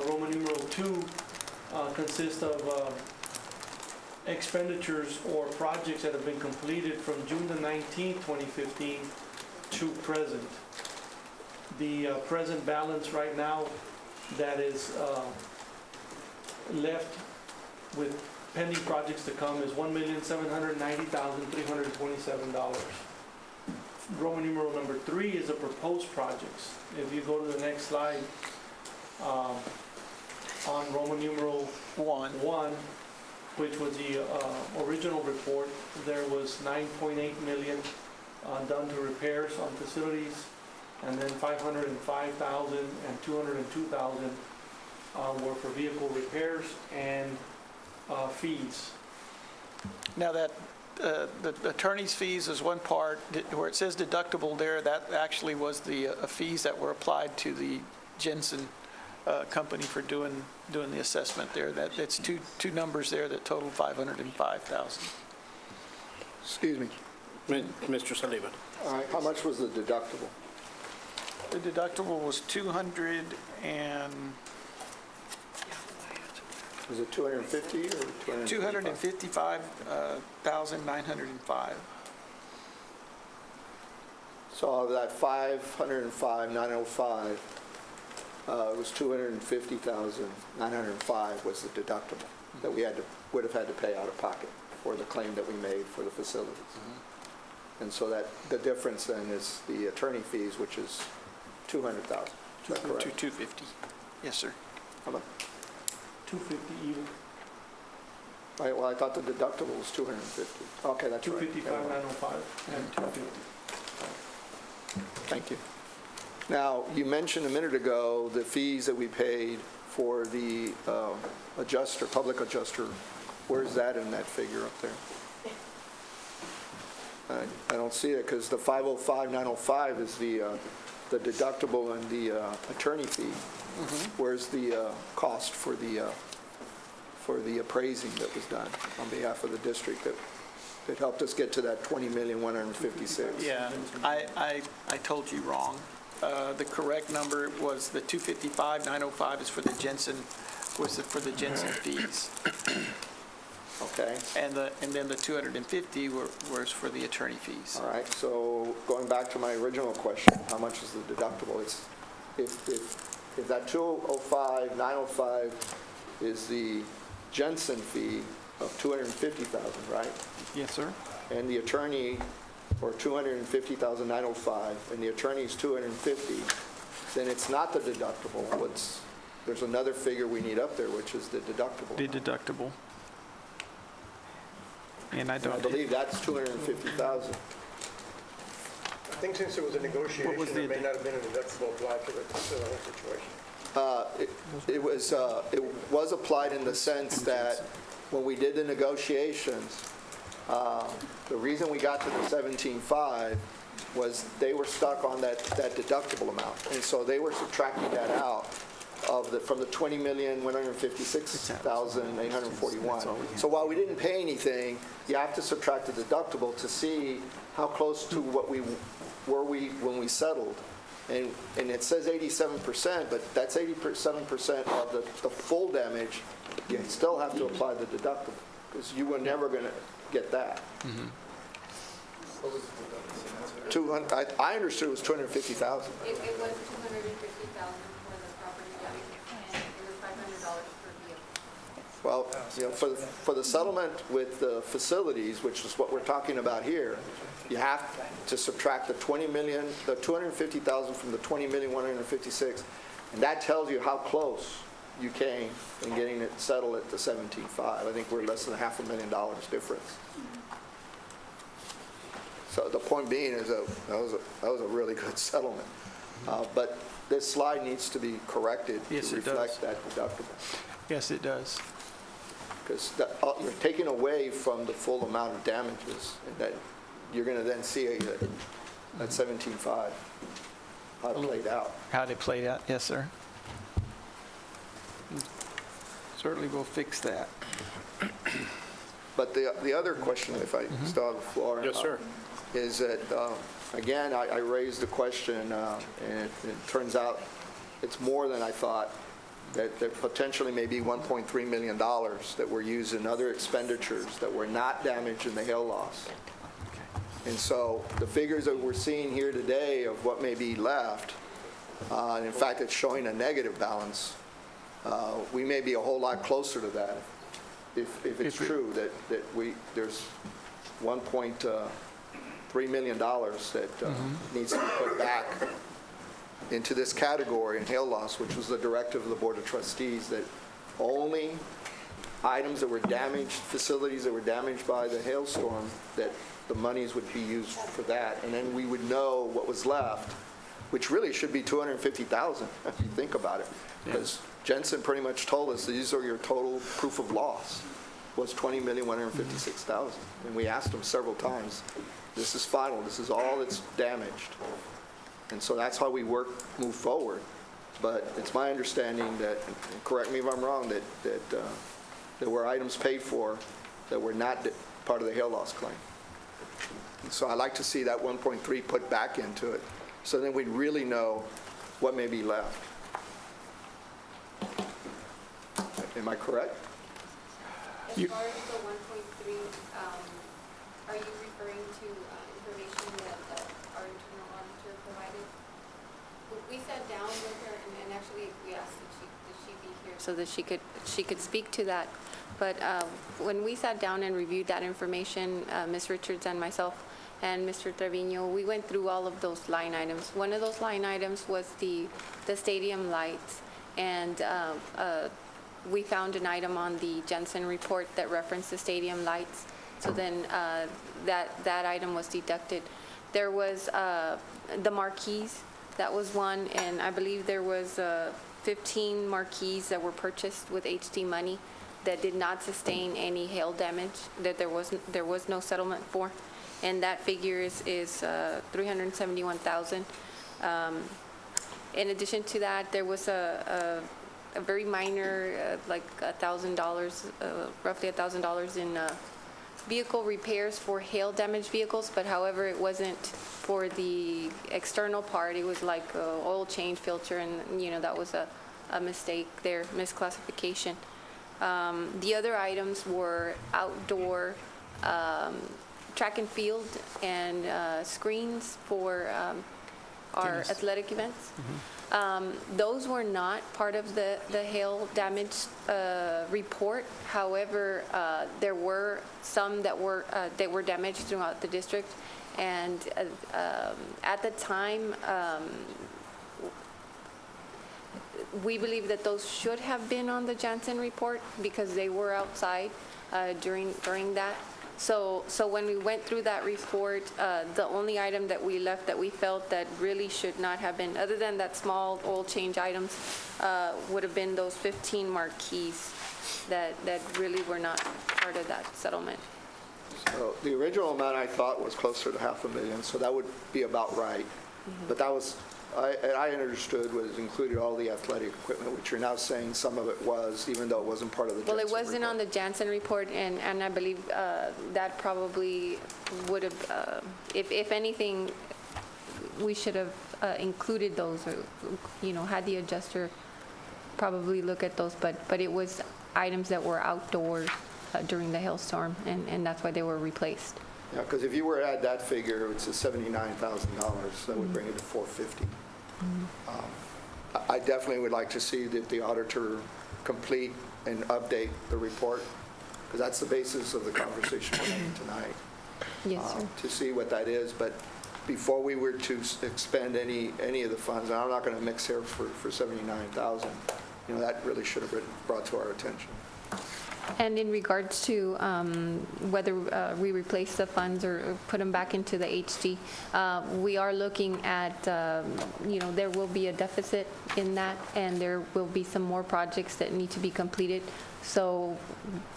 D: Roman numeral 2 consists of expenditures or projects that have been completed from June the 19th, 2015 to present. The present balance right now that is left with pending projects to come is $1,790,327. Roman numeral number 3 is the proposed projects. If you go to the next slide, on Roman numeral 1, which was the original report, there was $9.8 million done to repairs on facilities, and then $505,000 and $202,000 were for vehicle repairs and fees.
C: Now that the attorney's fees is one part, where it says deductible there, that actually was the fees that were applied to the Jensen company for doing the assessment there. It's two numbers there that total $505,000.
I: Excuse me.
A: Mr. Saliba.
I: All right, how much was the deductible?
C: The deductible was 200 and
I: Was it 250 or
C: $255,905.
I: So of that 505,905, it was 250,905 was the deductible that we would have had to pay out of pocket for the claim that we made for the facilities. And so that the difference then is the attorney fees, which is 200,000. Is that correct?
C: 250. Yes, sir.
I: How about?
D: 250 even.
I: Right, well, I thought the deductible was 250. Okay, that's right.
D: 255,905 and 250.
I: Thank you. Now, you mentioned a minute ago the fees that we paid for the adjuster, public adjuster. Where's that in that figure up there? I don't see it because the 505,905 is the deductible and the attorney fee. Where's the cost for the appraising that was done on behalf of the district that helped us get to that $20,156,000?
C: Yeah, I told you wrong. The correct number was the 255,905 is for the Jensen, for the Jensen fees.
I: Okay.
C: And then the 250 was for the attorney fees.
I: All right, so going back to my original question, how much is the deductible? It's if that 205,905 is the Jensen fee of $250,000, right?
C: Yes, sir.
I: and the attorney, or 250,905, and the attorney's 250, then it's not the deductible. There's another figure we need up there, which is the deductible.
C: The deductible. And I
I: I
C: don't,
I: believe that's 250,000.
F: I think since it was a negotiation,
C: was
F: there
C: the-
F: may not have been a deductible applied to the whole situation.
I: It was applied in the sense that when we did the negotiations, the reason we got to the 17.5 was they were stuck on that deductible amount. And so they were subtracting that out from the 20,156,841. So while we didn't pay anything, you have to subtract the deductible to see how close to what we were when we settled. And it says 87%, but that's 87% of the full damage. You still have to apply the deductible, because you were never going to get that. I understood it was 250,000.
M: It was 250,000 for the property damage, and it was $500 per vehicle.
I: Well, for the settlement with the facilities, which is what we're talking about here, you have to subtract the 250,000 from the 20,156,000, and that tells you how close you came in getting it settled at the 17.5. I think we're less than $500,000 difference. So the point being is that was a really good settlement. But this slide needs to be corrected
C: Yes,
I: to
C: it does.
I: reflect that deductible.
C: yes, it does.
I: Because you're taking away from the full amount of damages, and that you're going to then see at 17.5 how it played out.
C: How they played out, yes, sir. Certainly will fix that.
I: But the other question, if I still have the floor.
A: Yes, sir.
I: Is that, again, I raised the question, and it turns out it's more than I thought, that there potentially may be $1.3 million that were used in other expenditures that were not damaged in the hail loss. And so the figures that we're seeing here today of what may be left, and in fact, it's showing a negative balance, we may be a whole lot closer to that if it's true that there's $1.3 million that needs to be put back into this category in hail loss, which was the directive of the Board of Trustees, that only items that were damaged, facilities that were damaged by the hailstorm, that the monies would be used for that. And then we would know what was left, which really should be $250,000 if you think about it. Because Jensen pretty much told us these are your total proof of loss, was $20,156,000. And we asked him several times, this is final, this is all that's damaged. And so that's how we move forward. But it's my understanding that, and correct me if I'm wrong, that there were items paid for that were not part of the hail loss claim. And so I'd like to see that 1.3 put back into it, so then we'd really know what may be left. Am I correct?
M: As far as the 1.3, are you referring to information that our internal auditor provided? We sat down with her, and actually we asked that she be here so that she could speak to that. But when we sat down and reviewed that information, Ms. Richards and myself and Mr. Trevino, we went through all of those line items. One of those line items was the stadium lights, and we found an item on the Jensen report that referenced the stadium lights. So then that item was deducted. There was the marquees. That was one, and I believe there was 15 marquees that were purchased with HD money that did not sustain any hail damage, that there was no settlement for, and that figure is $371,000. In addition to that, there was a very minor, like $1,000, roughly $1,000 in vehicle repairs for hail damaged vehicles, but however, it wasn't for the external part. It was like oil change, filter, and that was a mistake there, misclassification. The other items were outdoor track and field and screens for our athletic events. Those were not part of the hail damage report. However, there were some that were damaged throughout the district. And at the time, we believe that those should have been on the Jansen report because they were outside during that. So when we went through that report, the only item that we left that we felt that really should not have been, other than that small oil change items, would have been those 15 marquees that really were not part of that settlement.
I: So the original amount I thought was closer to $500,000, so that would be about right. But that was, I understood was included all the athletic equipment, which you're now saying some of it was, even though it wasn't part of the Jansen
M: Well, it wasn't
I: report.
M: on the Jansen report, and I believe that probably would have, if anything, we should have included those, or, had the adjuster probably look at those, but it was items that were outdoors during the hailstorm, and that's why they were replaced.
I: Yeah, because if you were to add that figure, it's $79,000, that would bring it to $450,000. I definitely would like to see that the auditor complete and update the report, because that's the basis of the conversation we're having tonight.
M: Yes, sir.
I: To see what that is, but before we were to expend any of the funds, and I'm not going to mix here for $79,000, that really should have been brought to our attention.
M: And in regards to whether we replace the funds or put them back into the HD, we are looking at, there will be a deficit in that, and there will be some more projects that need to be completed. So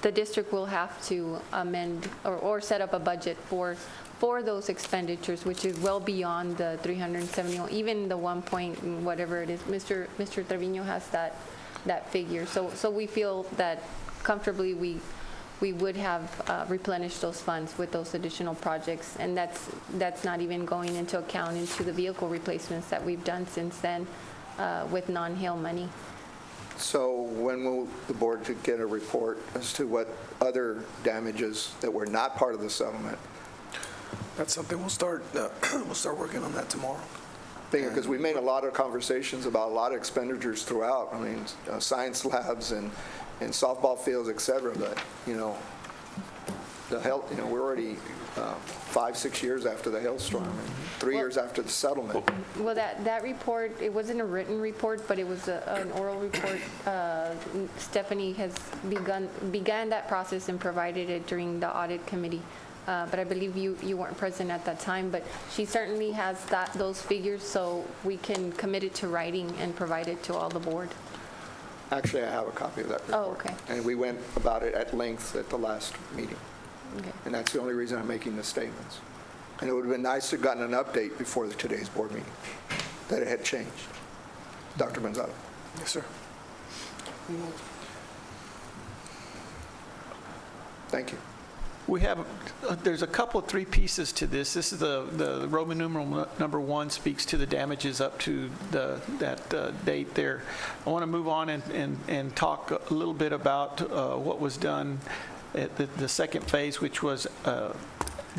M: the district will have to amend or set up a budget for those expenditures, which is well beyond the 371, even the 1 point whatever it is. Mr. Trevino has that figure. So we feel that comfortably we would have replenished those funds with those additional projects, and that's not even going into account into the vehicle replacements that we've done since then with non-hail money.
I: So when will the board get a report as to what other damages that were not part of the settlement?
N: That's something we'll start working on that tomorrow.
I: Because we made a lot of conversations about a lot of expenditures throughout. I mean, science labs and softball fields, et cetera. But, the health, we're already 5-6 years after the hailstorm, and 3 years after the settlement.
M: Well, that report, it wasn't a written report, but it was an oral report. Stephanie has began that process and provided it during the audit committee. But I believe you weren't present at that time, but she certainly has those figures, so we can commit it to writing and provide it to all the board.
I: Actually, I have a copy of that report.
M: Oh, okay.
I: And we went about it at length at the last meeting.
M: Okay.
I: And that's the only reason I'm making the statements. And it would have been nice to have gotten an update before today's board meeting, that it had changed. Dr. Gonzalez.
N: Yes, sir.
I: Thank you.
C: We have, there's a couple of three pieces to this. This is the Roman numeral number 1 speaks to the damages up to that date there. I want to move on and talk a little bit about what was done at the second phase, which was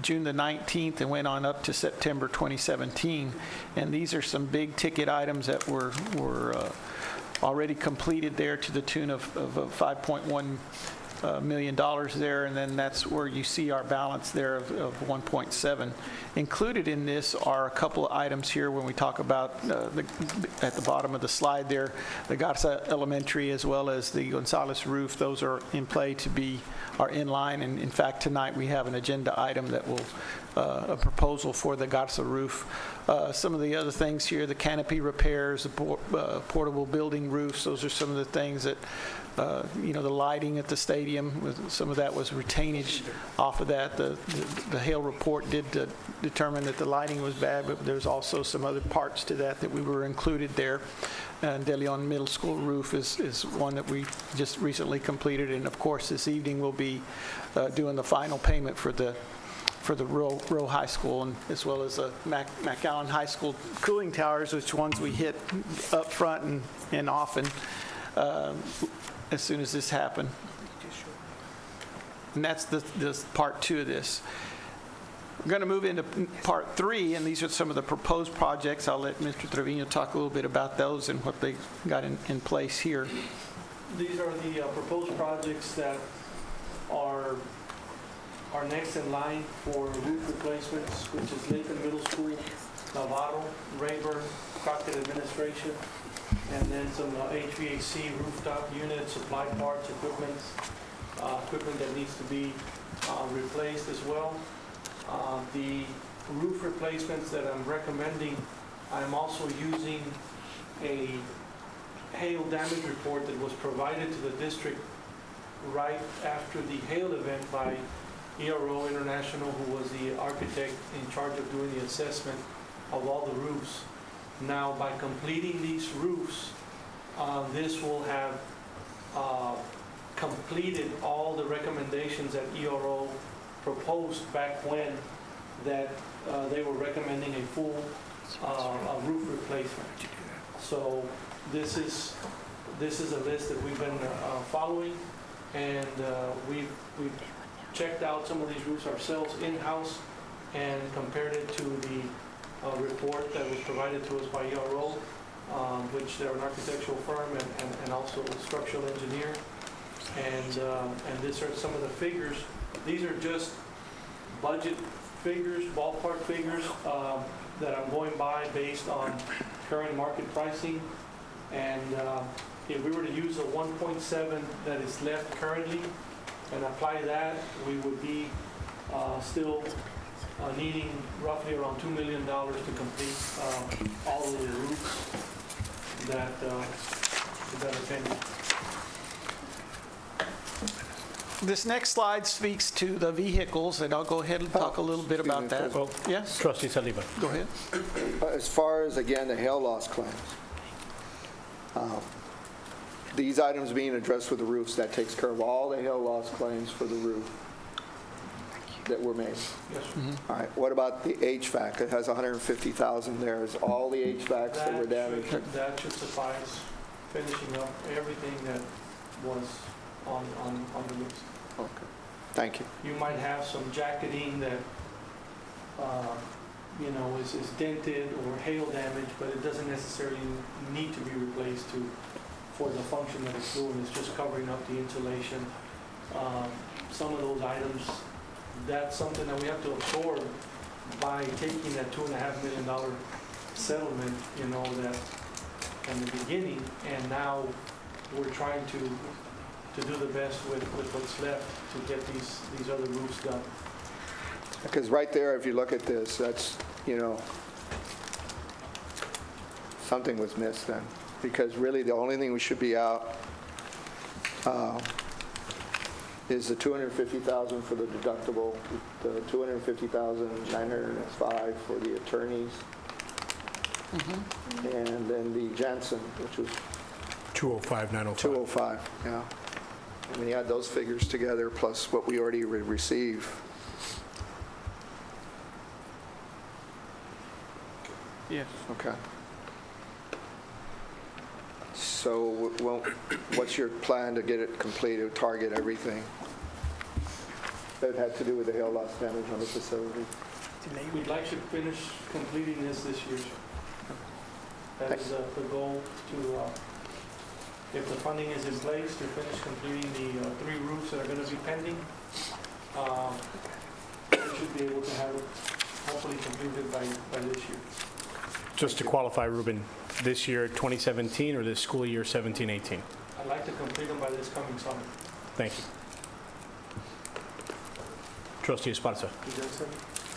C: June the 19th and went on up to September 2017. And these are some big ticket items that were already completed there to the tune of $5.1 million there, and then that's where you see our balance there of 1.7. Included in this are a couple of items here when we talk about at the bottom of the slide there, the Garza Elementary as well as the Gonzalez roof. Those are in play are in line, and in fact tonight we have an agenda item that will a proposal for the Garza roof. Some of the other things here, the canopy repairs, the portable building roofs, those are some of the things that the lighting at the stadium, some of that was retainage off of that. The hail report did determine that the lighting was bad, but there's also some other parts to that we were included there. And De Leon Middle School roof is one that we just recently completed, and of course this evening we'll be doing the final payment for the Rowe High School, and as well as McAllen High School cooling towers, which ones we hit up front and often as soon as this happened. And that's the part 2 of this. We're going to move into part 3, and these are some of the proposed projects. I'll let Mr. Trevino talk a little bit about those and what they got in place here.
D: These are the proposed projects that are next in line for roof replacements, which is Lincoln Middle School, Navarro, Rayburn, Crockett Administration, and then some HVAC rooftop units, supply parts, equipment that needs to be replaced as well. The roof replacements that I'm recommending, I'm also using a hail damage report that was provided to the district right after the hail event by ERO International, who was the architect in charge of doing the assessment of all the roofs. Now, by completing these roofs, this will have completed all the recommendations that ERO proposed back when that they were recommending a full roof replacement. So this is a list that we've been following, and we've checked out some of these roofs ourselves in-house and compared it to the report that was provided to us by ERO, which they're an architectural firm and also a structural engineer. And these are some of the figures. These are just budget figures, ballpark figures that I'm going by based on current market pricing. And if we were to use the 1.7 that is left currently and apply that, we would be still needing roughly around $2 million to complete all of the roofs that are pending.
C: This next slide speaks to the vehicles, and I'll go ahead and talk a little bit about that. Yes?
O: Trustee Saliba.
C: Go ahead.
I: As far as, again, the hail loss claims, these items being addressed with the roofs, that takes care of all the hail loss claims for the roof that were made.
D: Yes, sir.
I: All right, what about the HVAC? It has 150,000 there. Is all the HVACs that were damaged?
D: That should suffice, finishing up everything that was on the list.
I: Okay, thank you.
D: You might have some jacketing that, is dented or hail damage, but it doesn't necessarily need to be replaced for the function that it's doing. It's just covering up the insulation. Some of those items, that's something that we have to absorb by taking that $2.5 million settlement, that in the beginning, and now we're trying to do the best with what's left to get these other roofs done.
I: Because right there, if you look at this, that's, something was missed then. Because really, the only thing we should be out is the $250,000 for the deductible, the $250,905 for the attorneys, and then the Janssen, which was
O: 205,905.
I: 205, yeah. And when you add those figures together, plus what we already receive.
C: Yes.
I: Okay. So, well, what's your plan to get it completed, target everything that had to do with the hail loss damage on the facility?
D: We'd like to finish completing this year. That is the goal to, if the funding is in place, to finish completing the 3 roofs that are going to be pending. We should be able to have it hopefully completed by this year.
O: Just to qualify, Ruben, this year, 2017, or this school year, 17-18?
D: I'd like to complete them by this coming summer.
O: Thank you. Trustee Esparza.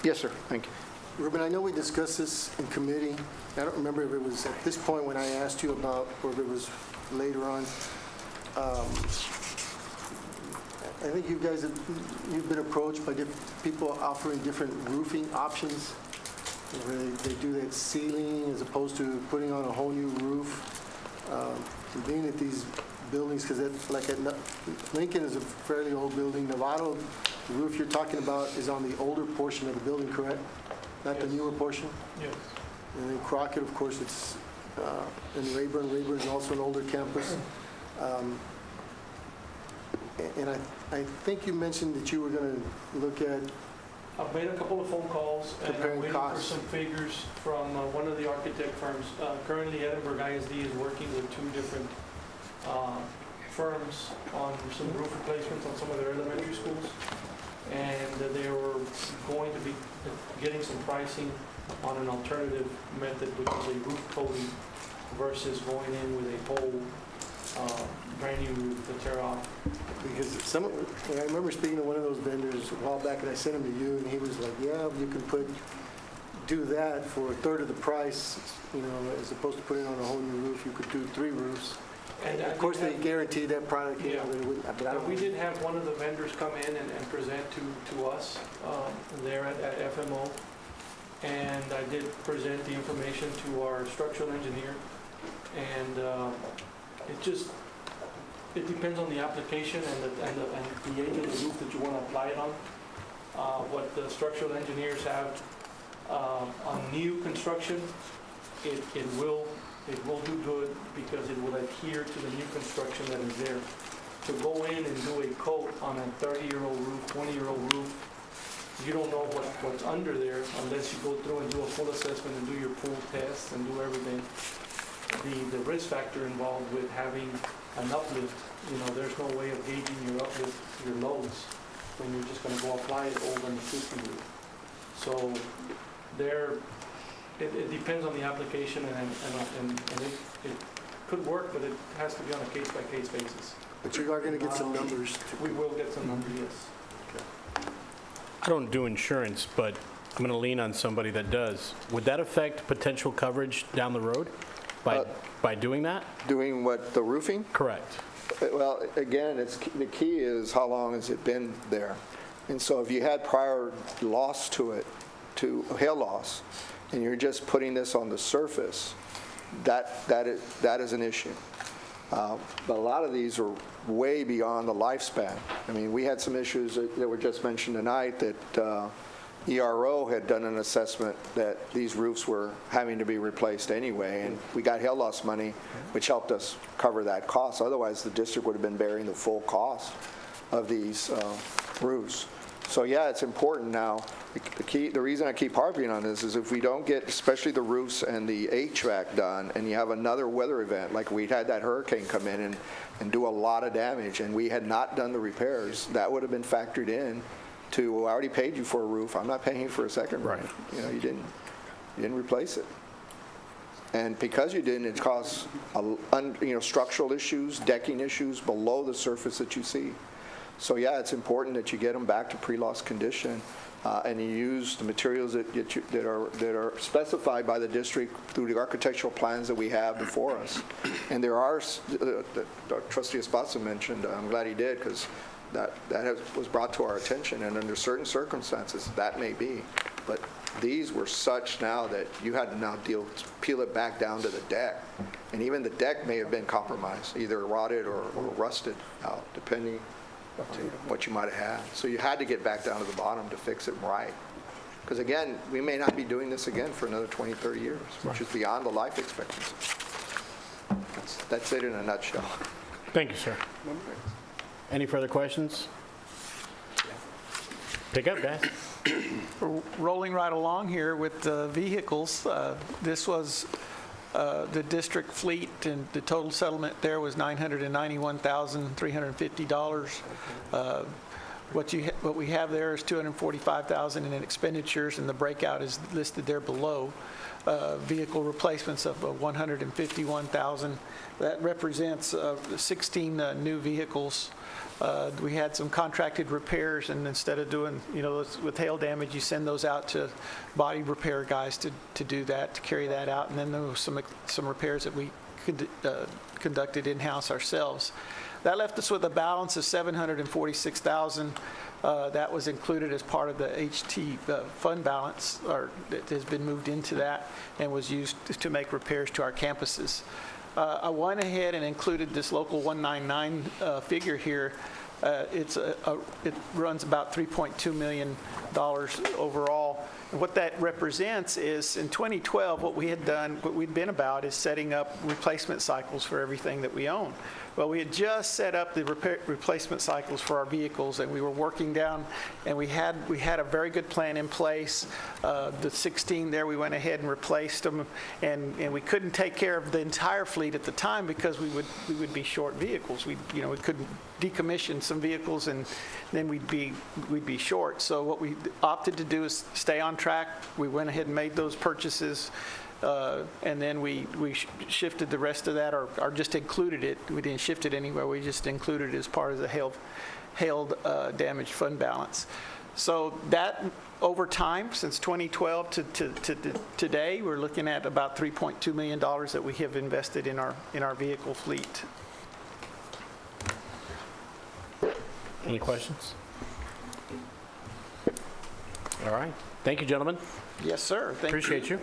I: Yes, sir. Thank you.
H: Ruben, I know we discussed this in committee. I don't remember if it was at this point when I asked you about, or if it was later on. I think you guys you've been approached by people offering different roofing options, where they do that ceiling as opposed to putting on a whole new roof. Being at these buildings, because Lincoln is a fairly old building. Novato, the roof you're talking about is on the older portion of the building, correct? Not the newer portion?
D: Yes.
H: And then Crockett, of course, it's in Rayburn. Rayburn is also an older campus. And I think you mentioned that you were going to look at
D: I've made a couple of phone calls, and I'm
H: Comparing
D: waiting for
H: costs.
D: some figures from one of the architect firms. Currently, Edinburgh ISD is working with 2 different firms on some roof replacements on some of their elementary schools. And they were going to be getting some pricing on an alternative method, which is a roof coating versus going in with a whole brand new roof to tear off.
H: Because I remember speaking to one of those vendors a while back, and I sent him to you, and he was like, yeah, you can do that for a third of the price, as opposed to putting on a whole new roof, you could do 3 roofs.
D: And
H: Of course, they guaranteed that product,
D: Yeah.
H: but I don't.
D: We did have one of the vendors come in and present to us there at FMO. And I did present the information to our structural engineer. And it depends on the application and the age of the roof that you want to apply it on. What the structural engineers have on new construction, it will do good because it will adhere to the new construction that is there. To go in and do a coat on a 30-year-old roof, 20-year-old roof, you don't know what's under there unless you go through and do a full assessment and do your pool tests and do everything. The risk factor involved with having an uplift, there's no way of gauging your uplift, your loads, when you're just going to go apply it over an existing roof. So it depends on the application, and it could work, but it has to be on a case-by-case basis.
H: But you are going to get some numbers.
D: We will get some numbers, yes.
O: I don't do insurance, but I'm going to lean on somebody that does. Would that affect potential coverage down the road by doing that?
I: Doing what, the roofing?
O: Correct.
I: Well, again, the key is how long has it been there? And so if you had prior loss to it, to hail loss, and you're just putting this on the surface, that is an issue. But a lot of these are way beyond the lifespan. I mean, we had some issues that were just mentioned tonight that ERO had done an assessment that these roofs were having to be replaced anyway, and we got hail loss money, which helped us cover that cost. Otherwise, the district would have been bearing the full cost of these roofs. So yeah, it's important now. The reason I keep harping on this is if we don't get, especially the roofs and the HVAC done, and you have another weather event, like we had that hurricane come in and do a lot of damage, and we had not done the repairs, that would have been factored in to, I already paid you for a roof, I'm not paying you for a second roof. You didn't replace it. And because you didn't, it caused structural issues, decking issues below the surface that you see. So yeah, it's important that you get them back to pre-loss condition, and you use the materials that are specified by the district through the architectural plans that we have before us. And there are, Trustee Esparza mentioned, I'm glad he did, because that was brought to our attention, and under certain circumstances, that may be. But these were such now that you had to now peel it back down to the deck. And even the deck may have been compromised, either rotted or rusted out, depending on what you might have had. So you had to get back down to the bottom to fix it right. Because again, we may not be doing this again for another 20, 30 years, which is beyond the life expectancy. That's it in a nutshell.
O: Thank you, sir. Any further questions? Pick up, guys.
C: We're rolling right along here with vehicles. This was the district fleet, and the total settlement there was $991,350. What we have there is $245,000 in expenditures, and the breakout is listed there below. Vehicle replacements of $151,000. That represents 16 new vehicles. We had some contracted repairs, and instead of doing, with hail damage, you send those out to body repair guys to do that, to carry that out. And then there was some repairs that we conducted in-house ourselves. That left us with a balance of $746,000. That was included as part of the HT fund balance, or it has been moved into that and was used to make repairs to our campuses. I went ahead and included this local 199 figure here. It runs about $3.2 million overall. And what that represents is, in 2012, what we'd been about is setting up replacement cycles for everything that we own. Well, we had just set up the replacement cycles for our vehicles, and we were working down, and we had a very good plan in place. The 16 there, we went ahead and replaced them, and we couldn't take care of the entire fleet at the time because we would be short vehicles. We couldn't decommission some vehicles, and then we'd be short. So what we opted to do is stay on track. We went ahead and made those purchases. And then we shifted the rest of that, or just included it. We didn't shift it anywhere. We just included it as part of the hail damage fund balance. So that, over time, since 2012 to today, we're looking at about $3.2 million that we have invested in our vehicle fleet.
O: Any questions? All right. Thank you, gentlemen.
C: Yes, sir. Thank you.
O: Appreciate you.